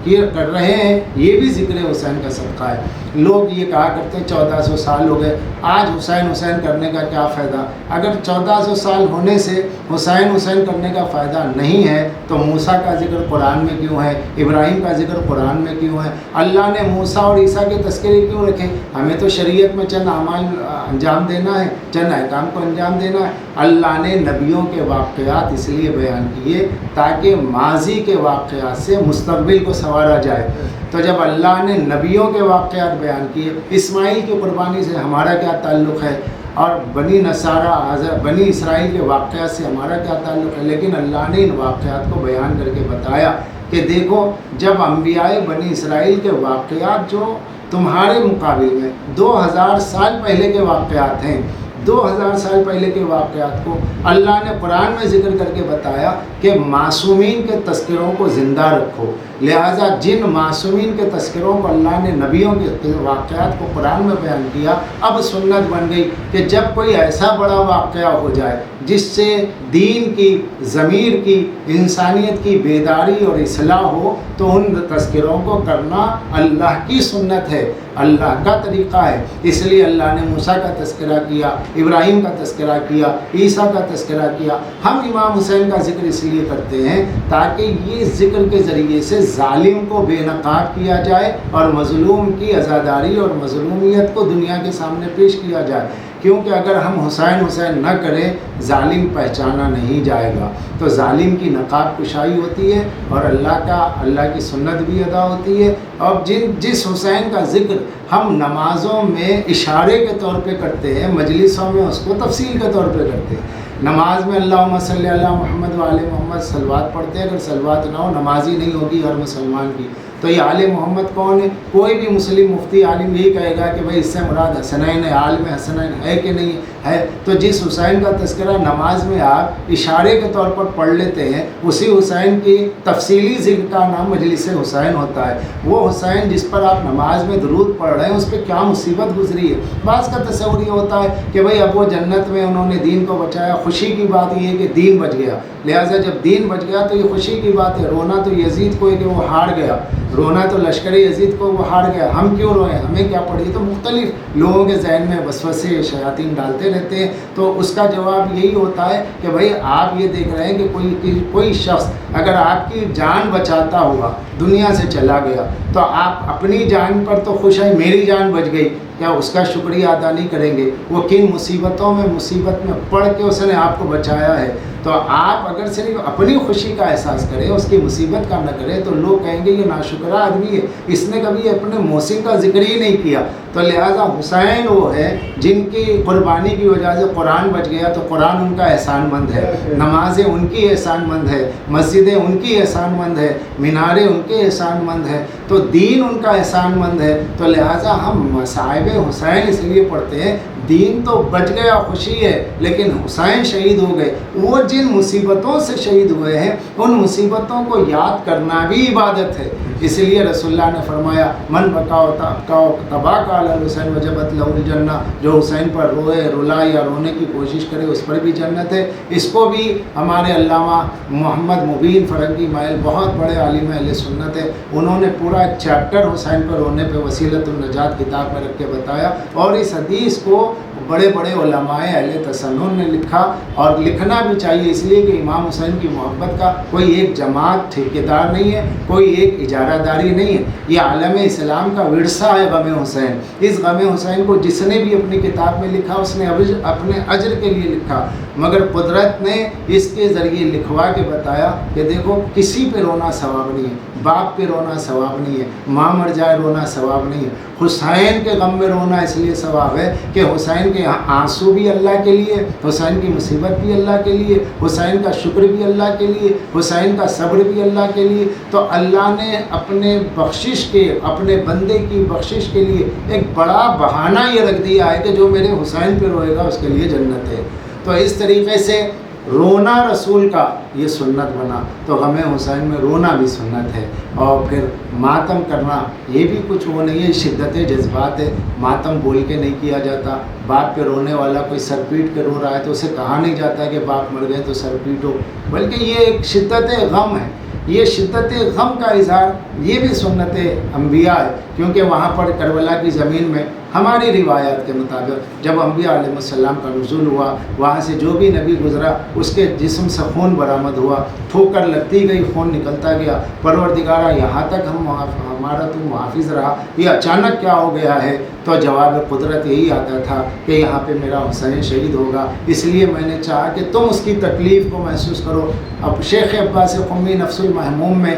E: کر رہے ہیں، یہ بھی ذکر حسین کا صدقہ ہے۔ لوگ یہ کہا کرتے ہیں 1400 سال ہو گئے، آج حسین حسین کرنے کا کیا فائدہ؟ اگر 1400 سال ہونے سے حسین حسین کرنے کا فائدہ نہیں ہے تو موسیٰ کا ذکر قرآن میں کیوں ہے؟ ابراہیم کا ذکر قرآن میں کیوں ہے؟ اللہ نے موسیٰ اور عیسیٰ کے تذکرے کیوں رکھے؟ ہمیں تو شریعت میں چند اعمال انجام دینا ہے، چند احکام کو انجام دینا ہے۔ اللہ نے نبیوں کے واقعات اس لیے بیان کیے تاکہ ماضی کے واقعات سے مستقبل کو سنوارا جائے۔ تو جب اللہ نے نبیوں کے واقعات بیان کیے، اسماعیل کی قربانی سے ہمارا کیا تعلق ہے، اور بنی اسرائیل کے واقعات سے ہمارا کیا تعلق ہے؟ لیکن اللہ نے ان واقعات کو بیان کر کے بتایا کہ دیکھو، جب انبیاء بنی اسرائیل کے واقعات جو تمہارے مقابل میں 2000 سال پہلے کے واقعات ہیں، 2000 سال پہلے کے واقعات کو اللہ نے قرآن میں ذکر کر کے بتایا کہ معصومین کے تذکروں کو زندہ رکھو۔ لہٰذا جن معصومین کے تذکروں کو اللہ نے نبیوں کے واقعات کو قرآن میں بیان کیا، اب سنت بن گئی کہ جب کوئی ایسا بڑا واقعہ ہو جائے جس سے دین کی، ضمیر کی، انسانیت کی بیداری اور اصلاح ہو تو ان تذکروں کو کرنا اللہ کی سنت ہے، اللہ کا طریقہ ہے۔ اس لیے اللہ نے موسیٰ کا تذکرہ کیا، ابراہیم کا تذکرہ کیا، عیسیٰ کا تذکرہ کیا۔ ہم امام حسین کا ذکر اس لیے کرتے ہیں تاکہ یہ ذکر کے ذریعے سے ظالم کو بے نقاب کیا جائے اور مظلوم کی عزاداری اور مظلومیت کو دنیا کے سامنے پیش کیا جائے، کیونکہ اگر ہم حسین حسین نہ کریں ظالم پہچانا نہیں جائے گا۔ تو ظالم کی نقاب کشائی ہوتی ہے اور اللہ کی سنت بھی ادا ہوتی ہے۔ اور جس حسین کا ذکر ہم نمازوں میں اشارے کے طور پہ کرتے ہیں، مجلسوں میں اس کو تفصیل کے طور پہ کرتے ہیں۔ نماز میں اللہم صلی علی محمد و آل محمد صلوات پڑھتے ہیں، اگر صلوات نہ ہو نمازی نہیں ہوگی ہر مسلمان کی۔ تو یہ آل محمد کون ہے؟ کوئی بھی مسلم مفتی عالم یہی کہے گا کہ بھائی اس سے مراد حسنین ہے، عالم حسنین ہے کہ نہیں ہے۔ تو جس حسین کا تذکرہ نماز میں آپ اشارے کے طور پر پڑھ لیتے ہیں، اسی حسین کی تفصیلی ذکر کا نام مجلس حسین ہوتا ہے۔ وہ حسین جس پر آپ نماز میں درود پڑھ رہے ہیں اس پہ کیا مصیبت گزری ہے۔ بعض کا تصور یہ ہوتا ہے کہ بھائی اب وہ جنت میں انہوں نے دین کو بچایا، خوشی کی بات یہ ہے کہ دین بچ گیا، لہٰذا جب دین بچ گیا تو یہ خوشی کی بات ہے۔ رونا تو یزید کو ہے کہ وہ ہار گیا، رونا تو لشکر یزید کو وہ ہار گیا، ہم کیوں روئیں، ہمیں کیا پڑی؟ تو مختلف لوگوں کے ذہن میں وسوسے شیاطین ڈالتے رہتے ہیں۔ تو اس کا جواب یہی ہوتا ہے کہ بھائی آپ یہ دیکھ رہے ہیں کہ کوئی شخص اگر آپ کی جان بچاتا ہوا دنیا سے چلا گیا تو آپ اپنی جان پر تو خوش ہیں، میری جان بچ گئی، کیا اس کا شکریہ ادا نہیں کریں گے؟ وہ کن مصیبتوں میں مصیبت میں پڑھ کے اس نے آپ کو بچایا ہے۔ تو آپ اگر صرف اپنی خوشی کا احساس کریں، اس کی مصیبت کا نہ کریں، تو لوگ کہیں گے یہ ناشکرہ آدمی ہے، اس نے کبھی اپنے محسن کا ذکر ہی نہیں کیا۔ تو لہٰذا حسین وہ ہے جن کی قربانی کی وجہ سے قرآن بچ گیا، تو قرآن ان کا احسان مند ہے، نمازیں ان کی احسان مند ہے، مسجدیں ان کی احسان مند ہے، میناریں ان کے احسان مند ہے، تو دین ان کا احسان مند ہے۔ تو لہٰذا ہم مصائب حسین اس لیے پڑھتے ہیں، دین تو بچ گیا، خوشی ہے، لیکن حسین شہید ہو گئے۔ وہ جن مصیبتوں سے شہید ہوئے ہیں ان مصیبتوں کو یاد کرنا بھی عبادت ہے۔ اس لیے رسول اللہ نے فرمایا من تبا کا حسین وجبت لہ الجنہ، جو حسین پر روئے، رلائے یا رونے کی کوشش کرے اس پر بھی جنت ہے۔ اس کو بھی ہمارے علامہ محمد مبین فرنگی مائل بہت بڑے عالم اہل سنت ہے، انہوں نے پورا ایک چیپٹر حسین پر رونے پہ وسیلۃ النجات کتاب میں رکھ کے بتایا، اور اس حدیث کو بڑے بڑے علماء اہل تسنن نے لکھا، اور لکھنا بھی چاہیے، اس لیے کہ امام حسین کی محبت کا کوئی ایک جماعت ٹھیکیدار نہیں ہے، کوئی ایک اجارہ داری نہیں ہے، یہ عالم اسلام کا ورثہ ہے غم حسین۔ اس غم حسین کو جس نے بھی اپنی کتاب میں لکھا اس نے اپنے اجر کے لیے لکھا، مگر قدرت نے اس کے ذریعے لکھوا کے بتایا کہ دیکھو کسی پہ رونا ثواب نہیں ہے، باپ پہ رونا ثواب نہیں ہے، ماں مر جائے رونا ثواب نہیں ہے، حسین کے غم میں رونا اس لیے ثواب ہے کہ حسین کے آنسو بھی اللہ کے لیے، حسین کی مصیبت بھی اللہ کے لیے، حسین کا شکر بھی اللہ کے لیے، حسین کا صبر بھی اللہ کے لیے۔ تو اللہ نے اپنے بخشش کے، اپنے بندے کی بخشش کے لیے ایک بڑا بہانہ یہ رکھ دیا ہے کہ جو میرے حسین پہ روئے گا اس کے لیے جنت ہے۔ تو اس طریقے سے رونا رسول کا یہ سنت بنا، تو غم حسین میں رونا بھی سنت ہے۔ اور پھر ماتم کرنا یہ بھی کچھ وہ نہیں ہے، شدت جذبات ہے، ماتم بول کے نہیں کیا جاتا۔ باپ پہ رونے والا کوئی سر پیٹ کے رو رہا ہے تو اسے کہا نہیں جاتا کہ باپ مر گئے تو سر پیٹو، بلکہ یہ ایک شدت غم ہے یہ شدت غم کا اظہار یہ بھی سنت انبیاء ہے، کیونکہ وہاں پر کربلا کی زمین میں ہماری روایات کے مطابق جب انبیاء علیہ السلام کا نزول ہوا، وہاں سے جو بھی نبی گزرا اس کے جسم سے خون برآمد ہوا، ٹھوکر لگتی گئی، خون نکلتا گیا، پروردگارا یہاں تک ہمارا تو محافظ رہا، یہ اچانک کیا ہو گیا ہے؟ تو جواب قدرت یہی آتا تھا کہ یہاں پہ میرا حسین شہید ہوگا، اس لیے میں نے چاہا کہ تم اس کی تکلیف کو محسوس کرو۔ اب شیخ عباس قمی نفس المحموم میں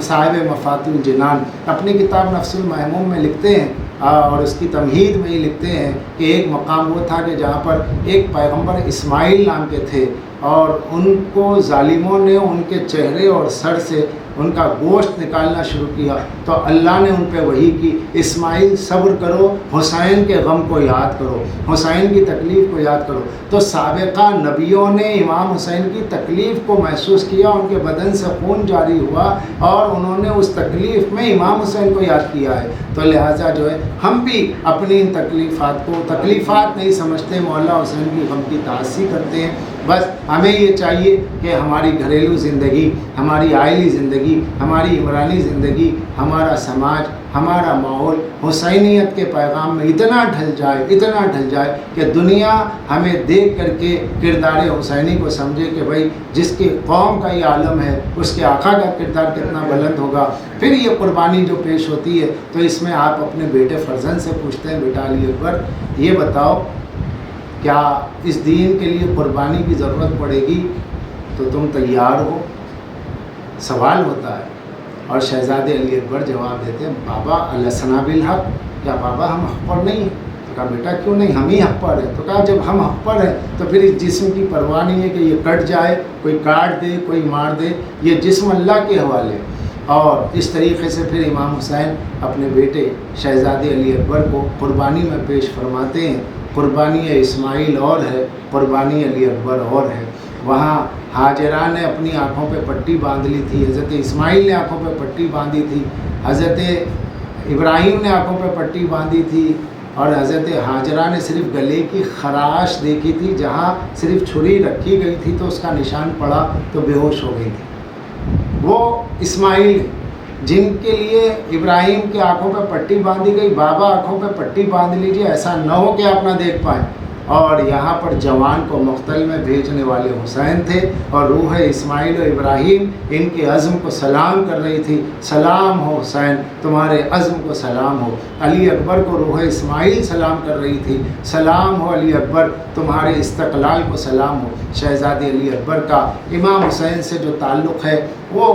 E: صاحب مفاتیح الجنان اپنی کتاب نفس المحموم میں لکھتے ہیں، اور اس کی تمہید میں ہی لکھتے ہیں کہ ایک مقام وہ تھا کہ جہاں پر ایک پیغمبر اسماعیل نام کے تھے، اور ان کو ظالموں نے ان کے چہرے اور سر سے ان کا گوشت نکالنا شروع کیا، تو اللہ نے ان پہ وحی کی، اسماعیل صبر کرو، حسین کے غم کو یاد کرو، حسین کی تکلیف کو یاد کرو۔ تو سابقہ نبیوں نے امام حسین کی تکلیف کو محسوس کیا، ان کے بدن سے خون جاری ہوا اور انہوں نے اس تکلیف میں امام حسین کو یاد کیا ہے۔ تو لہٰذا جو ہے ہم بھی اپنی ان تکلیفات کو تکلیفات نہیں سمجھتے، مولا حسین کی غم کی تعزیہ کرتے ہیں۔ بس ہمیں یہ چاہیے کہ ہماری گھریلو زندگی، ہماری عائلی زندگی، ہماری عمرانی زندگی، ہمارا سماج، ہمارا ماحول حسینیت کے پیغام میں اتنا ڈھل جائے کہ دنیا ہمیں دیکھ کر کے کردار حسینی کو سمجھے کہ بھائی جس کی قوم کا یہ عالم ہے اس کے آقا کا کردار کتنا بلند ہوگا۔ پھر یہ قربانی جو پیش ہوتی ہے تو اس میں آپ اپنے بیٹے فرزند سے پوچھتے ہیں، بیٹا علی اکبر یہ بتاؤ کیا اس دین کے لیے قربانی کی ضرورت پڑے گی تو تم تیار ہو؟ سوال ہوتا ہے، اور شہزادے علی اکبر جواب دیتے ہیں، بابا السنا بالحق، کیا بابا ہم حق پر نہیں ہیں؟ تو کہا بیٹا کیوں نہیں، ہم ہی حق پر ہیں۔ تو کہا جب ہم حق پر ہیں تو پھر اس جسم کی پرواہ نہیں ہے کہ یہ کٹ جائے، کوئی کاٹ دے، کوئی مار دے، یہ جسم اللہ کے حوالے۔ اور اس طریقے سے پھر امام حسین اپنے بیٹے شہزادے علی اکبر کو قربانی میں پیش فرماتے ہیں۔ قربانی اسماعیل اور ہے، قربانی علی اکبر اور ہے۔ وہاں ہاجرہ نے اپنی آنکھوں پہ پٹی باندھ لی تھی، حضرت اسماعیل نے آنکھوں پہ پٹی باندھی تھی، حضرت ابراہیم نے آنکھوں پہ پٹی باندھی تھی، اور حضرت ہاجرہ نے صرف گلے کی خراش دیکھی تھی، جہاں صرف چھری رکھی گئی تھی تو اس کا نشان پڑا تو بے ہوش ہو گئی تھی۔ وہ اسماعیل جن کے لیے ابراہیم کی آنکھوں پہ پٹی باندھی گئی، بابا آنکھوں پہ پٹی باندھ لیجیے، ایسا نہ ہو کہ آپ نہ دیکھ پائیں۔ اور یہاں پر جوان کو مقتل میں بھیجنے والے حسین تھے، اور روح اسماعیل و ابراہیم ان کے عزم کو سلام کر رہی تھی، سلام ہو حسین تمہارے عزم کو سلام ہو۔ علی اکبر کو روح اسماعیل سلام کر رہی تھی، سلام ہو علی اکبر تمہارے استقلال کو سلام ہو۔ شہزادے علی اکبر کا امام حسین سے جو تعلق ہے وہ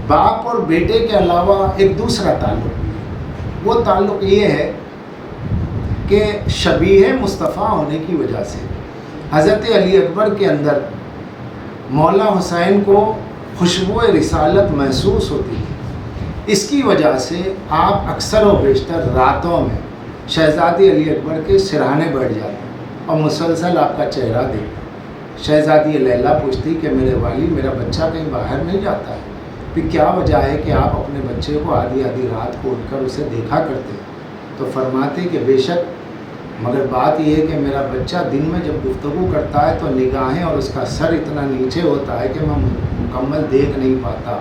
E: باپ اور بیٹے کے علاوہ ایک دوسرا تعلق، وہ تعلق یہ ہے کہ شبیہ مصطفیٰ ہونے کی وجہ سے حضرت علی اکبر کے اندر مولا حسین کو خوشبو رسالت محسوس ہوتی ہے۔ اس کی وجہ سے آپ اکثر و بیشتر راتوں میں شہزادی علی اکبر کے سرہانے بیٹھ جاتے ہیں اور مسلسل آپ کا چہرہ دیکھتے۔ شہزادی لیلا پوچھتی کہ میرے والی میرا بچہ کہیں باہر نہیں جاتا ہے؟ پھر کیا وجہ ہے کہ آپ اپنے بچے کو آدھی رات کو اٹھ کر اسے دیکھا کرتے ہیں؟ تو فرماتے کہ بے شک، مگر بات یہ ہے کہ میرا بچہ دن میں جب گفتگو کرتا ہے تو نگاہیں اور اس کا سر اتنا نیچے ہوتا ہے کہ میں مکمل دیکھ نہیں پاتا۔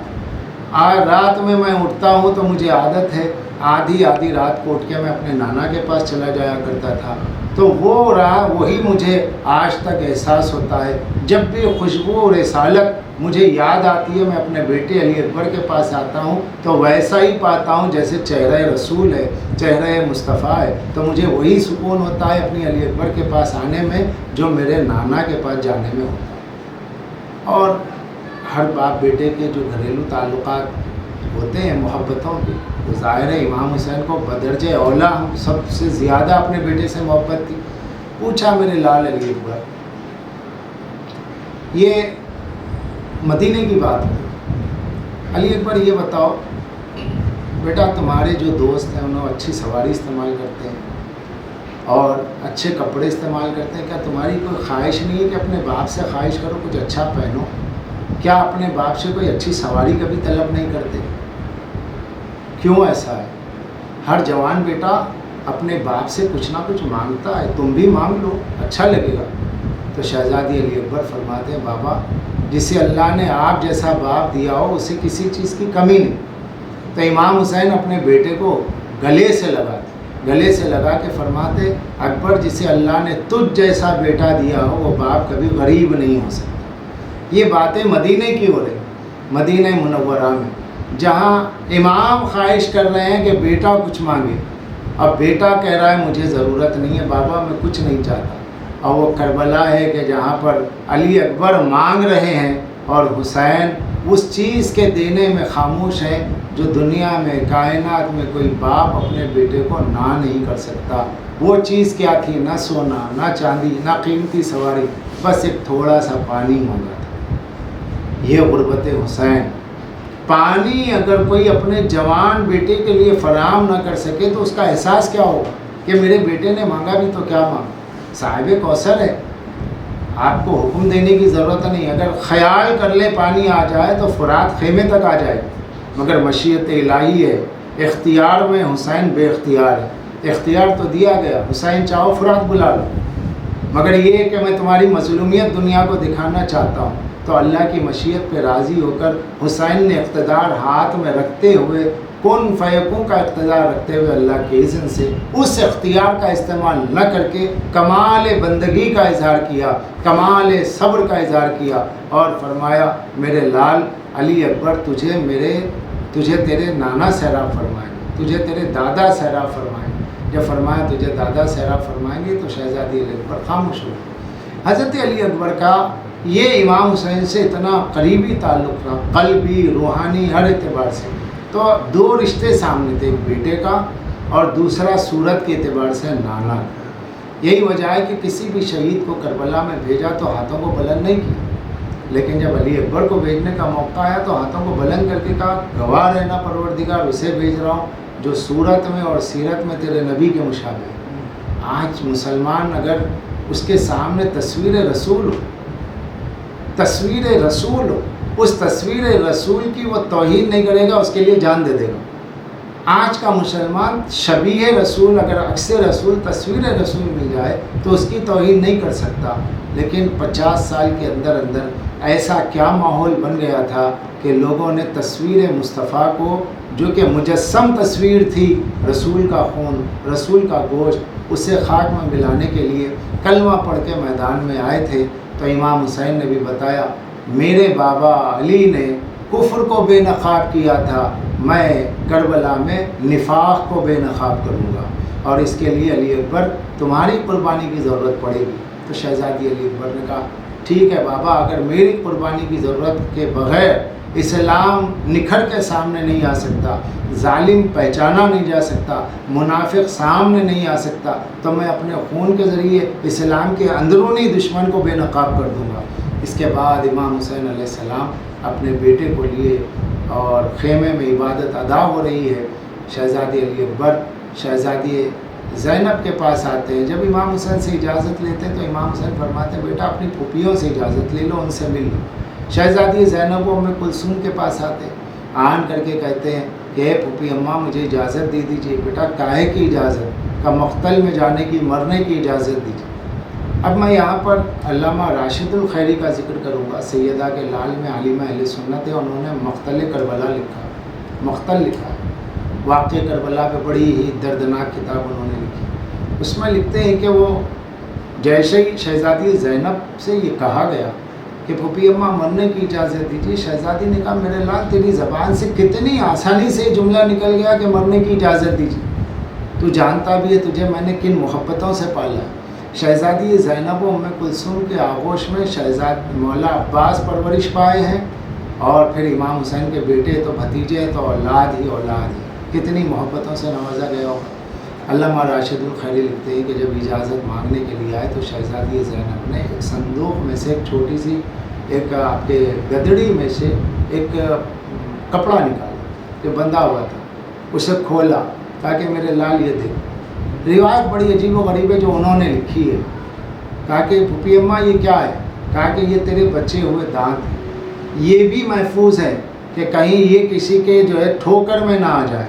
E: رات میں اٹھتا ہوں تو مجھے عادت ہے آدھی رات کو اٹھ کے میں اپنے نانا کے پاس چلا جایا کرتا تھا، تو وہی مجھے آج تک احساس ہوتا ہے۔ جب بھی خوشبو رسالت مجھے یاد آتی ہے میں اپنے بیٹے علی اکبر کے پاس آتا ہوں تو ویسا ہی پاتا ہوں جیسے چہرہ رسول ہے، چہرہ مصطفیٰ ہے، تو مجھے وہی سکون ہوتا ہے اپنی علی اکبر کے پاس آنے میں جو میرے نانا کے پاس جانے میں ہوتا ہے۔ اور ہر باپ بیٹے کے جو گھریلو تعلقات ہوتے ہیں محبتوں کے، وہ ظاہر ہے امام حسین کو بدرجہ اولا ہم سب سے زیادہ اپنے بیٹے سے محبت تھی۔ پوچھا میرے لال علی اکبر، یہ مدینے کی بات ہے، علی اکبر یہ بتاؤ بیٹا تمہارے جو دوست ہیں انہوں اچھی سواری استعمال کرتے ہیں اور اچھے کپڑے استعمال کرتے ہیں، کیا تمہاری کوئی خواہش نہیں ہے کہ اپنے باپ سے خواہش کرو کچھ اچھا پہنو؟ کیا اپنے باپ سے کوئی اچھی سواری کبھی طلب نہیں کرتے؟ کیوں ایسا ہے؟ ہر جوان بیٹا اپنے باپ سے کچھ نہ کچھ مانگتا ہے، تم بھی مانگ لو، اچھا لگے گا۔ تو شہزادی علی اکبر فرماتے ہیں بابا جسے اللہ نے آپ جیسا باپ دیا ہو اسے کسی چیز کی کمی نہیں. تو امام حسین اپنے بیٹے کو گلے سے لگا کے فرماتے اکبر جسے اللہ نے تجھ جیسا بیٹا دیا ہو وہ باپ کبھی غریب نہیں ہو سکتا. یہ باتیں مدینہ کی ہو رہی, مدینہ منورہ میں, جہاں امام خواہش کر رہے ہیں کہ بیٹا کچھ مانگے. اب بیٹا کہہ رہا ہے مجھے ضرورت نہیں ہے بابا, میں کچھ نہیں چاہتا. اور وہ کربلا ہے کہ جہاں پر علی اکبر مانگ رہے ہیں اور حسین اس چیز کے دینے میں خاموش ہیں جو دنیا میں کائنات میں کوئی باپ اپنے بیٹے کو نہ نہیں کر سکتا. وہ چیز کیا تھی؟ نہ سونا, نہ چاندی, نہ قیمتی سواری, بس ایک تھوڑا سا پانی مانگا تھا. یہ غربت حسین. پانی اگر کوئی اپنے جوان بیٹے کے لیے فراہم نہ کر سکے تو اس کا احساس کیا ہوگا کہ میرے بیٹے نے مانگا بھی تو کیا مانگا. صاحب کوثر ہے, آپ کو حکم دینے کی ضرورت نہیں. اگر خیال کر لے پانی آ جائے تو فرات خیمے تک آ جائے, مگر مشیت الہی ہے. اختیار میں حسین بے اختیار ہے. اختیار تو دیا گیا, حسین چاہو فرات بلا لو, مگر یہ کہ میں تمہاری مظلومیت دنیا کو دکھانا چاہتا ہوں. تو اللہ کی مشیت پہ راضی ہو کر حسین نے اقتدار ہاتھ میں رکھتے ہوئے, کن فیکون کا اقتدار رکھتے ہوئے اللہ کے اذن سے اس اختیار کا استعمال نہ کر کے کمال بندگی کا اظہار کیا, کمال صبر کا اظہار کیا اور فرمایا میرے لال علی اکبر تجھے تیرے نانا سیراب فرمائیں گے, تجھے تیرے دادا سیراب فرمائیں گے. جب فرمایا تجھے دادا سیراب فرمائیں گے تو شہزادی علی اکبر خاموش ہو. حضرت علی اکبر کا یہ امام حسین سے اتنا قریبی تعلق تھا, قلبی, روحانی, ہر اعتبار سے. تو دو رشتے سامنے تھے, ایک بیٹے کا اور دوسرا صورت کے اعتبار سے نانا کا. یہی وجہ ہے کہ کسی بھی شہید کو کربلا میں بھیجا تو ہاتھوں کو بلند نہیں کیا, لیکن جب علی اکبر کو بھیجنے کا موقع آیا تو ہاتھوں کو بلند کر کے کہا گواہ رہنا پروردگار, اسے بھیج رہا ہوں جو صورت میں اور سیرت میں تیرے نبی کے مشابہ ہے. آج مسلمان اگر اس کے سامنے تصویر رسول ہو, اس تصویر رسول کی وہ توہین نہیں کرے گا, اس کے لیے جان دے دے گا. آج کا مسلمان شبیہ رسول, اگر عکس رسول, تصویر رسول مل جائے تو اس کی توہین نہیں کر سکتا. لیکن 50 سال کے اندر ایسا کیا ماحول بن گیا تھا کہ لوگوں نے تصویر مصطفیٰ کو, جو کہ مجسم تصویر تھی, رسول کا خون, رسول کا گوشت, اسے خاک میں ملانے کے لیے کلمہ پڑھ کے میدان میں آئے تھے. تو امام حسین نے بھی بتایا میرے بابا علی نے کفر کو بے نقاب کیا تھا, میں کربلا میں نفاق کو بے نقاب کروں گا, اور اس کے لیے علی اکبر تمہاری قربانی کی ضرورت پڑے گی. تو شہزادی علی اکبر نے کہا ٹھیک ہے بابا, اگر میری قربانی کی ضرورت کے بغیر اسلام نکھر کے سامنے نہیں آ سکتا, ظالم پہچانا نہیں جا سکتا, منافق سامنے نہیں آ سکتا, تو میں اپنے خون کے ذریعے اسلام کے اندرونی دشمن کو بے نقاب کر دوں گا. اس کے بعد امام حسین علیہ السلام اپنے بیٹے کو لیے اور خیمے میں عبادت ادا ہو رہی ہے. شہزادی علی اکبر شہزادی زینب کے پاس آتے ہیں. جب امام حسین سے اجازت لیتے ہیں تو امام حسین فرماتے ہیں بیٹا اپنی پھوپھیوں سے اجازت لے لو, ان سے مل لو. شہزادی زینب و ام کلثوم کے پاس آتے ہیں, آن کر کے کہتے ہیں کہ اے پھوپھی اماں مجھے اجازت دے دیجیے. بیٹا کاہے کی اجازت؟ کا مقتل میں جانے کی, مرنے کی اجازت دیجیے. اب میں یہاں پر علامہ راشد الخیری کا ذکر کروں گا. سیدہ کے لال میں عالمہ اہل سنت ہے, انہوں نے مقتل کربلا لکھا, مقتل لکھا, واقع کربلا پہ بڑی ہی دردناک کتاب انہوں نے لکھی. اس میں لکھتے ہیں کہ وہ جیسے ہی شہزادی زینب سے یہ کہا گیا کہ پھوپھی اماں مرنے کی اجازت دیجیے, شہزادی نے کہا میرے لال تیری زبان سے کتنی آسانی سے جملہ نکل گیا کہ مرنے کی اجازت دیجیے, تو جانتا بھی ہے تجھے میں نے کن محبتوں سے پالا ہے. شہزادی زینب و ام کلثوم کے آغوش میں شہزاد مولا عباس پرورش پائے ہیں, اور پھر امام حسین کے بیٹے تو بھتیجے ہیں, تو اولاد ہی اولاد ہے, کتنی محبتوں سے نوازا گیا ہوگا. علامہ راشد الخیری لکھتے ہیں کہ جب اجازت مانگنے کے لیے آئے تو شہزادی زینب نے ایک صندوق میں سے ایک چھوٹی سی ایک آپ کے گدڑی میں سے ایک کپڑا نکالا جو بندھا ہوا تھا, اسے کھولا تاکہ میرے لال یہ دیکھ. روایت بڑی عجیب و غریب ہے جو انہوں نے لکھی ہے. کہا کہ پھوپھی اماں یہ کیا ہے؟ کہا کہ یہ تیرے بچے ہوئے دانت ہیں, یہ بھی محفوظ ہے کہ کہیں یہ کسی کے جو ہے ٹھوکر میں نہ آ جائے,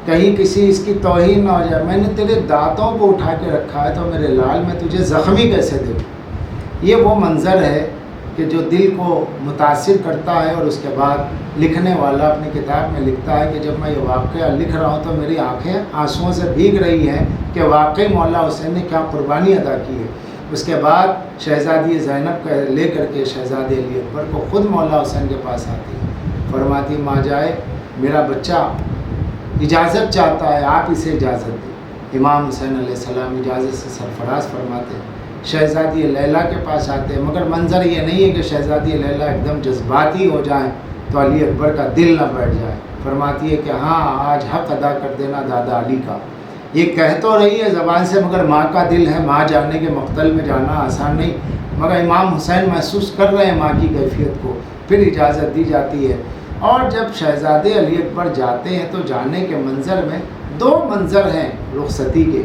E: کہیں کسی اس کی توہین نہ ہو جائے. میں نے تیرے دانتوں کو اٹھا کے رکھا ہے, تو میرے لال میں تجھے زخمی کیسے دوں؟ یہ وہ منظر ہے کہ جو دل کو متاثر کرتا ہے، اور اس کے بعد لکھنے والا اپنی کتاب میں لکھتا ہے کہ جب میں یہ واقعہ لکھ رہا ہوں تو میری آنکھیں آنسوؤں سے بھیگ رہی ہیں کہ واقعی مولا حسین نے کیا قربانی ادا کی ہے۔ اس کے بعد شہزادی زینب کا لے کر کے شہزادے علی اکبر کو خود مولا حسین کے پاس آتی ہے، فرماتی ماں جائے میرا بچہ اجازت چاہتا ہے، آپ اسے اجازت دیں۔ امام حسین علیہ السلام اجازت سے سرفراز فرماتے ہیں، شہزادی لیلا کے پاس آتے ہیں، مگر منظر یہ نہیں ہے کہ شہزادی لیلا ایک دم جذباتی ہو جائیں تو علی اکبر کا دل نہ بیٹھ جائے۔ فرماتی ہے کہ ہاں آج حق ادا کر دینا دادا علی کا۔ یہ کہہ تو رہی ہے زبان سے، مگر ماں کا دل ہے، ماں جانے کے مقتل میں جانا آسان نہیں، مگر امام حسین محسوس کر رہے ہیں ماں کی کیفیت کو، پھر اجازت دی جاتی ہے۔ اور جب شہزادے علی اکبر جاتے ہیں تو جانے کے منظر میں دو منظر ہیں رخصتی کے،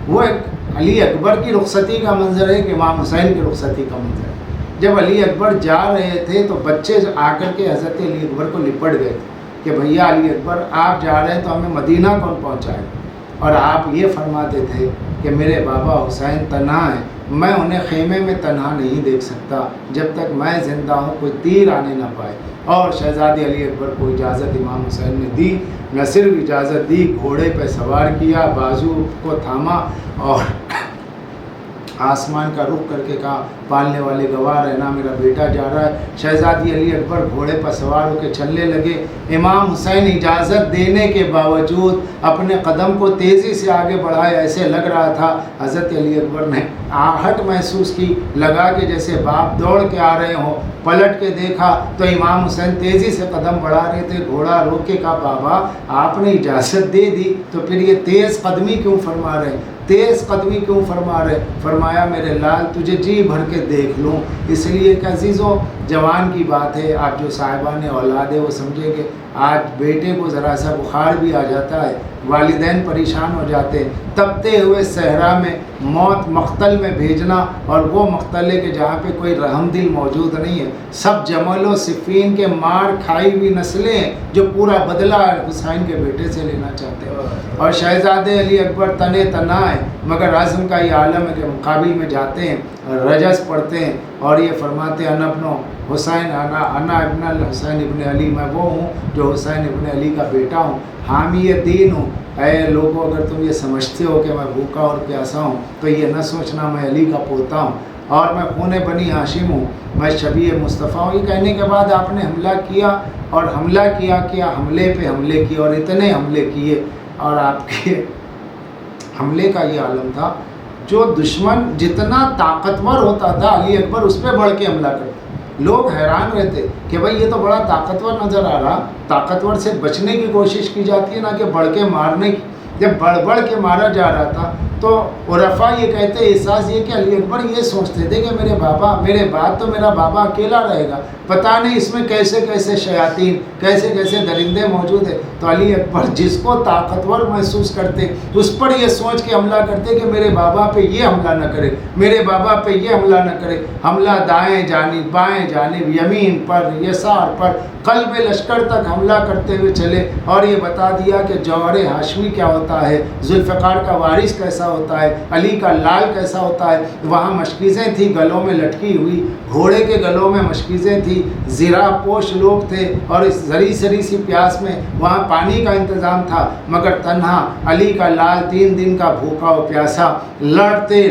E: وہ ایک علی اکبر کی رخصتی کا منظر ہے، کہ امام حسین کی رخصتی کا منظر ہے۔ جب علی اکبر جا رہے تھے تو بچے آ کر کے حضرت علی اکبر کو لپٹ گئے تھے کہ بھیا علی اکبر آپ جا رہے ہیں تو ہمیں مدینہ کون پہنچائے، اور آپ یہ فرماتے تھے کہ میرے بابا حسین تنہا ہیں، میں انہیں خیمے میں تنہا نہیں دیکھ سکتا، جب تک میں زندہ ہوں کوئی تیر آنے نہ پائے۔ اور شہزادے علی اکبر کو اجازت امام حسین نے دی، نہ صرف اجازت دی، گھوڑے پہ سوار کیا، بازو کو تھاما اور آسمان کا رخ کر کے کہا پالنے والے گواہ رہنا میرا بیٹا جا رہا ہے۔ شہزادی علی اکبر گھوڑے پر سوار ہو کے چلنے لگے۔ امام حسین اجازت دینے کے باوجود اپنے قدم کو تیزی سے آگے بڑھائے، ایسے لگ رہا تھا حضرت علی اکبر نے آہٹ محسوس کی، لگا کہ جیسے باپ دوڑ کے آ رہے ہوں۔ پلٹ کے دیکھا تو امام حسین تیزی سے قدم بڑھا رہے تھے۔ گھوڑا روک کے کہا بابا آپ نے اجازت دے دی تو پھر یہ تیز قدمی کیوں فرما رہے ہیں، تیز قدمی کیوں فرما رہے؟ فرمایا میرے لال تجھے جی بھر کے دیکھ لوں، اس لیے کہ عزیزو جوان کی بات ہے، آپ جو صاحبان اولاد ہے وہ سمجھیں گے آج بیٹے کو ذرا سا بخار بھی آ جاتا ہے، والدین پریشان ہو جاتے ہیں، تپتے ہوئے صحرا میں موت مقتل میں بھیجنا، اور وہ مقتل ہے کہ جہاں پہ کوئی رحم دل موجود نہیں ہے، سب جمل و صفین کے مار کھائی ہوئی نسلیں ہیں جو پورا بدلہ حسین کے بیٹے سے لینا چاہتے ہیں، اور شہزادے علی اکبر تنے تنا ہے، مگر عزم کا یہ عالم ہے کہ مقابل میں جاتے ہیں، رجس پڑھتے ہیں اور یہ فرماتے ہیں انا ابن حسین انا ابن الحسین ابن علی، میں وہ ہوں جو حسین ابن علی کا بیٹا ہوں، حامی دین ہوں۔ اے لوگوں اگر تم یہ سمجھتے ہو کہ میں بھوکا اور پیاسا ہوں تو یہ نہ سوچنا میں علی کا پوتا ہوں اور میں خون بنی ہاشم ہوں، میں شبیہ مصطفیٰ ہوں۔ یہ کہنے کے بعد آپ نے حملہ کیا اور حملہ کیا حملے پہ حملے کیے اور اتنے حملے کیے، اور آپ کے حملے کا یہ عالم تھا جو دشمن جتنا طاقتور ہوتا تھا علی اکبر اس پہ بڑھ کے حملہ کرتے، لوگ حیران رہتے کہ بھائی یہ تو بڑا طاقتور نظر آ رہا، طاقتور سے بچنے کی کوشش کی جاتی ہے نہ کہ بڑھ کے مارنے کی۔ جب بڑھ کے مارا جا رہا تھا تو عرفا یہ کہتے احساس یہ کہ علی اکبر یہ سوچتے تھے کہ میرے بعد تو میرا بابا اکیلا رہے گا، پتہ نہیں اس میں کیسے کیسے شیاطین کیسے کیسے درندے موجود ہیں، تو علی اکبر جس کو طاقتور محسوس کرتے اس پر یہ سوچ کے حملہ کرتے کہ میرے بابا پہ یہ حملہ نہ کرے، میرے بابا پہ یہ حملہ نہ کرے۔ حملہ دائیں جانب بائیں جانب یمین پر یسار پر قلب لشکر تک حملہ کرتے ہوئے چلے، اور یہ بتا دیا کہ جوہر ہاشمی کیا ہوتا ہے، ذوالفقار کا وارث کیسا ہوتا ہے، علی کا لال کیسا ہوتا ہے۔ وہاں مشکیزیں تھیں گلوں میں لٹکی ہوئی، گھوڑے کے گلوں میں مشکیزیں تھیں، زرا پوش لوگ تھے، اور اس زری سی پیاس میں وہاں پانی کا انتظام تھا، مگر تنہا علی کا لال 3 دن کا بھوکا و پیاسا لڑتے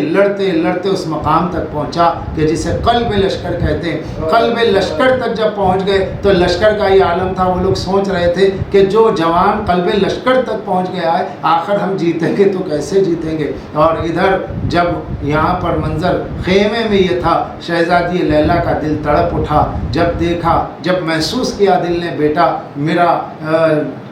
E: اس مقام تک پہنچا کہ جسے قلب لشکر کہتے ہیں۔ قلب لشکر تک جب پہنچ گئے تو لشکر کا یہ عالم تھا، وہ لوگ سوچ رہے تھے کہ جو جوان قلب لشکر تک پہنچ گیا ہے آخر ہم جیتیں گے تو کیسے جیتیں گے۔ اور ادھر جب یہاں پر منظر خیمے میں یہ تھا، شہزادی لیلا کا دل تڑپ اٹھا، جب دیکھا، جب محسوس کیا دل نے بیٹا میرا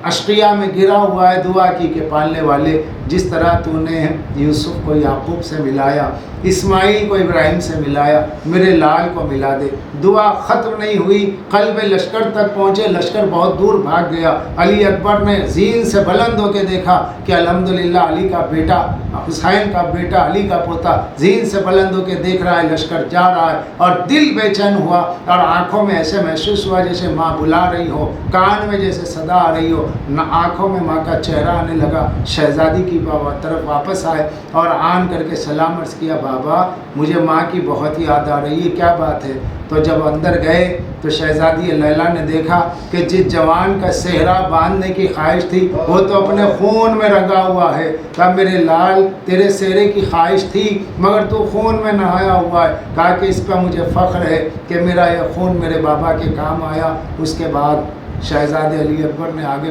E: اشقیہ میں گرا ہوا ہے، دعا کی کہ پالنے والے جس طرح تو نے یوسف کو یعقوب سے ملایا، اسماعیل کو ابراہیم سے ملایا، میرے لال کو ملا دے۔ دعا ختم نہیں ہوئی، قلب لشکر تک پہنچے، لشکر بہت دور بھاگ گیا۔ علی اکبر نے زین سے بلند ہو کے دیکھا کہ الحمدللہ علی کا بیٹا، حسین کا بیٹا، علی کا پوتا زین سے بلند ہو کے دیکھ رہا ہے، لشکر جا رہا ہے، اور دل بے چین ہوا اور آنکھوں میں ایسے محسوس ہوا جیسے ماں بلا رہی ہو، کان میں جیسے صدا آ رہی ہو، نہ آنکھوں میں ماں کا چہرہ آنے لگا. شہزادی کی طرف واپس آئے اور آن کر کے سلام عرض کیا, بابا مجھے ماں کی بہت یاد آ رہی ہے, کیا بات ہے؟ تو جب اندر گئے تو شہزادی لیلا نے دیکھا کہ جس جوان کا صحرا باندھنے کی خواہش تھی وہ تو اپنے خون میں رنگا ہوا ہے. کہا میرے لال تیرے صحرے کی خواہش تھی مگر تو خون میں نہایا ہوا ہے. کہا کہ اس پہ مجھے فخر ہے کہ میرا یہ خون میرے بابا کے کام آیا. اس کے بعد شہزادے علی اکبر نے آگے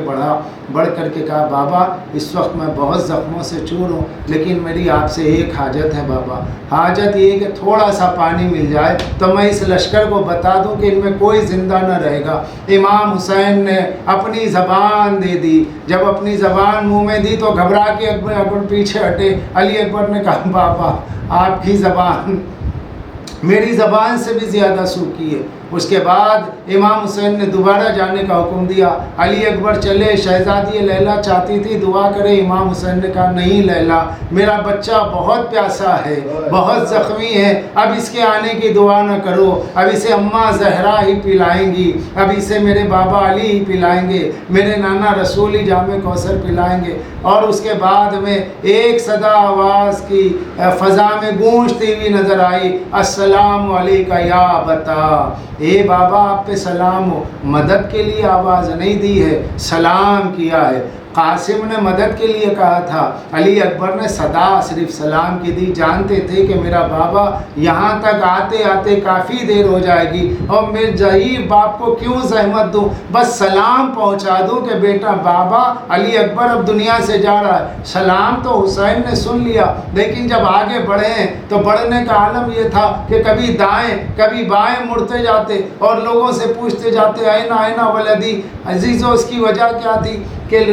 E: بڑھ کر کے کہا, بابا اس وقت میں بہت زخموں سے چور ہوں لیکن میری آپ سے ایک حاجت ہے بابا. حاجت یہ کہ تھوڑا سا پانی مل جائے تو میں اس لشکر کو بتا دوں کہ ان میں کوئی زندہ نہ رہے گا. امام حسین نے اپنی زبان دے دی. جب اپنی زبان منہ میں دی تو گھبرا کے اکبر پیچھے ہٹے. علی اکبر نے کہا, بابا آپ کی زبان میری زبان سے بھی زیادہ سوکھی ہے. اس کے بعد امام حسین نے دوبارہ جانے کا حکم دیا. علی اکبر چلے. شہزادی لیلا چاہتی تھی دعا کرے. امام حسین نے کہا, نہیں لیلا, میرا بچہ بہت پیاسا ہے, بہت زخمی ہے, اب اس کے آنے کی دعا نہ کرو. اب اسے اماں زہرا ہی پلائیں گی, اب اسے میرے بابا علی ہی پلائیں گے, میرے نانا رسول ہی جام کوثر پلائیں گے. اور اس کے بعد میں ایک صدا آواز کی فضا میں گونجتی ہوئی نظر آئی, السلام علیکہ یا ابتا. اے بابا آپ پہ سلام ہو. مدد کے لیے آواز نہیں دی ہے, سلام کیا ہے. قاسم نے مدد کے لیے کہا تھا, علی اکبر نے صدا صرف سلام کی دی. جانتے تھے کہ میرا بابا یہاں تک آتے آتے کافی دیر ہو جائے گی اور میں ضعیف باپ کو کیوں زحمت دوں, بس سلام پہنچا دوں کہ بیٹا بابا علی اکبر اب دنیا سے جا رہا ہے. سلام تو حسین نے سن لیا لیکن جب آگے بڑھے ہیں تو بڑھنے کا عالم یہ تھا کہ کبھی دائیں کبھی بائیں مڑتے جاتے اور لوگوں سے پوچھتے جاتے, اینا اینا ولدی. عزیزو اس کی وجہ کیا تھی کہ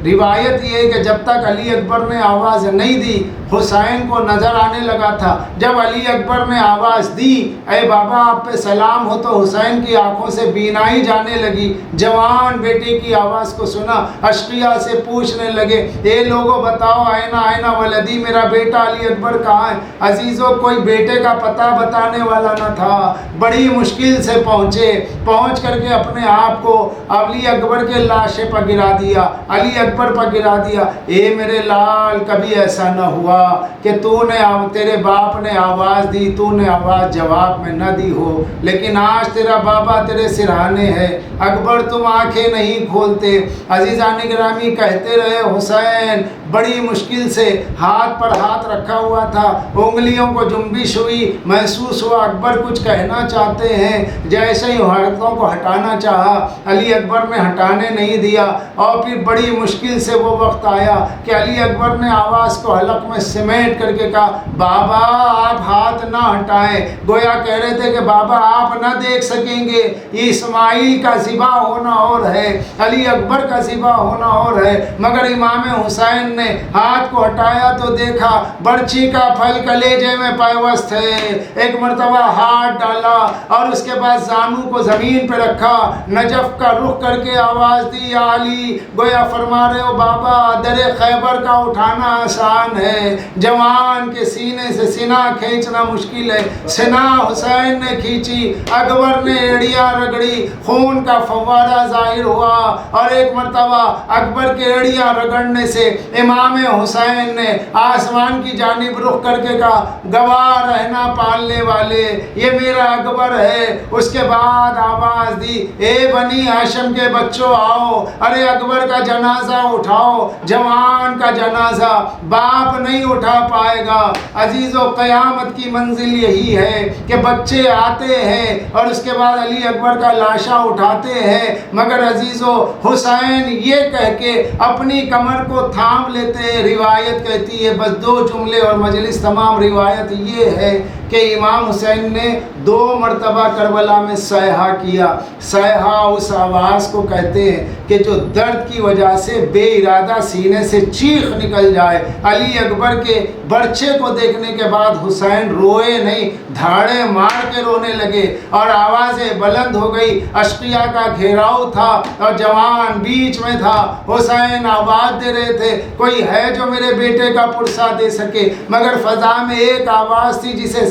E: روایت یہ ہے کہ جب تک علی اکبر نے آواز نہیں دی حسین کو نظر آنے لگا تھا. جب علی اکبر نے آواز دی, اے بابا آپ پہ سلام ہو, تو حسین کی آنکھوں سے بینائی جانے لگی. جوان بیٹے کی آواز کو سنا, اشقیاء سے پوچھنے لگے, اے لوگوں بتاؤ اینا اینا ولدی, میرا بیٹا علی اکبر کہاں ہے؟ عزیزو کوئی بیٹے کا پتہ بتانے والا نہ تھا. بڑی مشکل سے پہنچ کر کے اپنے آپ کو علی اکبر کے لاشے پر گرا دیا, علی اکبر پر گرا دیا. اے میرے لال کبھی ایسا نہ ہوا کہ تیرے باپ نے آواز دی, تو نے آواز جواب میں نہ دی ہو, لیکن آج تیرا بابا تیرے سرہانے ہے. اکبر تم آنکھیں نہیں کھولتے. عزیزان گرامی کہتے رہے, حسین بڑی مشکل سے ہاتھ پر ہاتھ رکھا ہوا تھا, انگلیوں کو جنبش ہوئی, محسوس ہوا اکبر کچھ کہنا چاہتے ہیں. جیسے ہی ہاتھوں کو ہٹانا چاہا علی اکبر نے ہٹانے نہیں دیا. اور پھر بڑی مشکل سے وہ وقت آیا کہ علی اکبر نے آواز کو حلق میں سمیٹ کر کے کہا, بابا آپ ہاتھ نہ ہٹائیں. گویا کہہ رہے تھے کہ بابا آپ نہ دیکھ سکیں گے, یہ اسماعیل کا ذبح ہونا اور ہے, علی اکبر کا ذبح ہونا اور ہے. مگر امام حسین نے ہاتھ کو ہٹایا تو دیکھا برچھی کا پھل کلیجے میں پیوست ہے. ایک مرتبہ ہاتھ ڈالا اور اس کے بعد زانو کو زمین پہ رکھا, نجف کا رخ کر کے آواز دی, یا علی. گویا فرما رہے ہو بابا در خیبر کا اٹھانا آسان ہے, جوان کے سینے سے سینہ کھینچنا مشکل ہے. سینہ حسین نے کھینچی, اکبر نے ایڑیاں رگڑی, خون کا فوارہ ظاہر ہوا. اور ایک مرتبہ اکبر کے ایڑیاں رگڑنے سے امام حسین نے آسمان کی جانب رخ کر کے کہا, گواہ رہنا پالنے والے, یہ میرا اکبر ہے. اس کے بعد آواز دی, اے بنی ہاشم کے بچوں آؤ, ارے اکبر کا جنازہ اٹھاؤ. جوان کا جنازہ باپ نہیں اٹھا پائے گا. عزیزو قیامت کی منزل یہی ہے کہ بچے آتے ہیں اور اس کے بعد علی اکبر کا لاشا اٹھاتے ہیں, مگر عزیزو حسین یہ کہہ کے اپنی کمر کو تھام لیتے ہیں. روایت کہتی ہے, بس 2 جملے اور مجلس تمام. روایت یہ ہے کہ امام حسین نے 2 مرتبہ کربلا میں صیحہ کیا. صیحہ اس آواز کو کہتے ہیں کہ جو درد کی وجہ سے بے ارادہ سینے سے چیخ نکل جائے. علی اکبر کے برچے کو دیکھنے کے بعد حسین روئے نہیں, دھاڑے مار کے رونے لگے اور آوازیں بلند ہو گئی. اشقیاء کا گھیراؤ تھا اور جوان بیچ میں تھا. حسین آواز دے رہے تھے, کوئی ہے جو میرے بیٹے کا پرسہ دے سکے, مگر فضا میں ایک آواز تھی جسے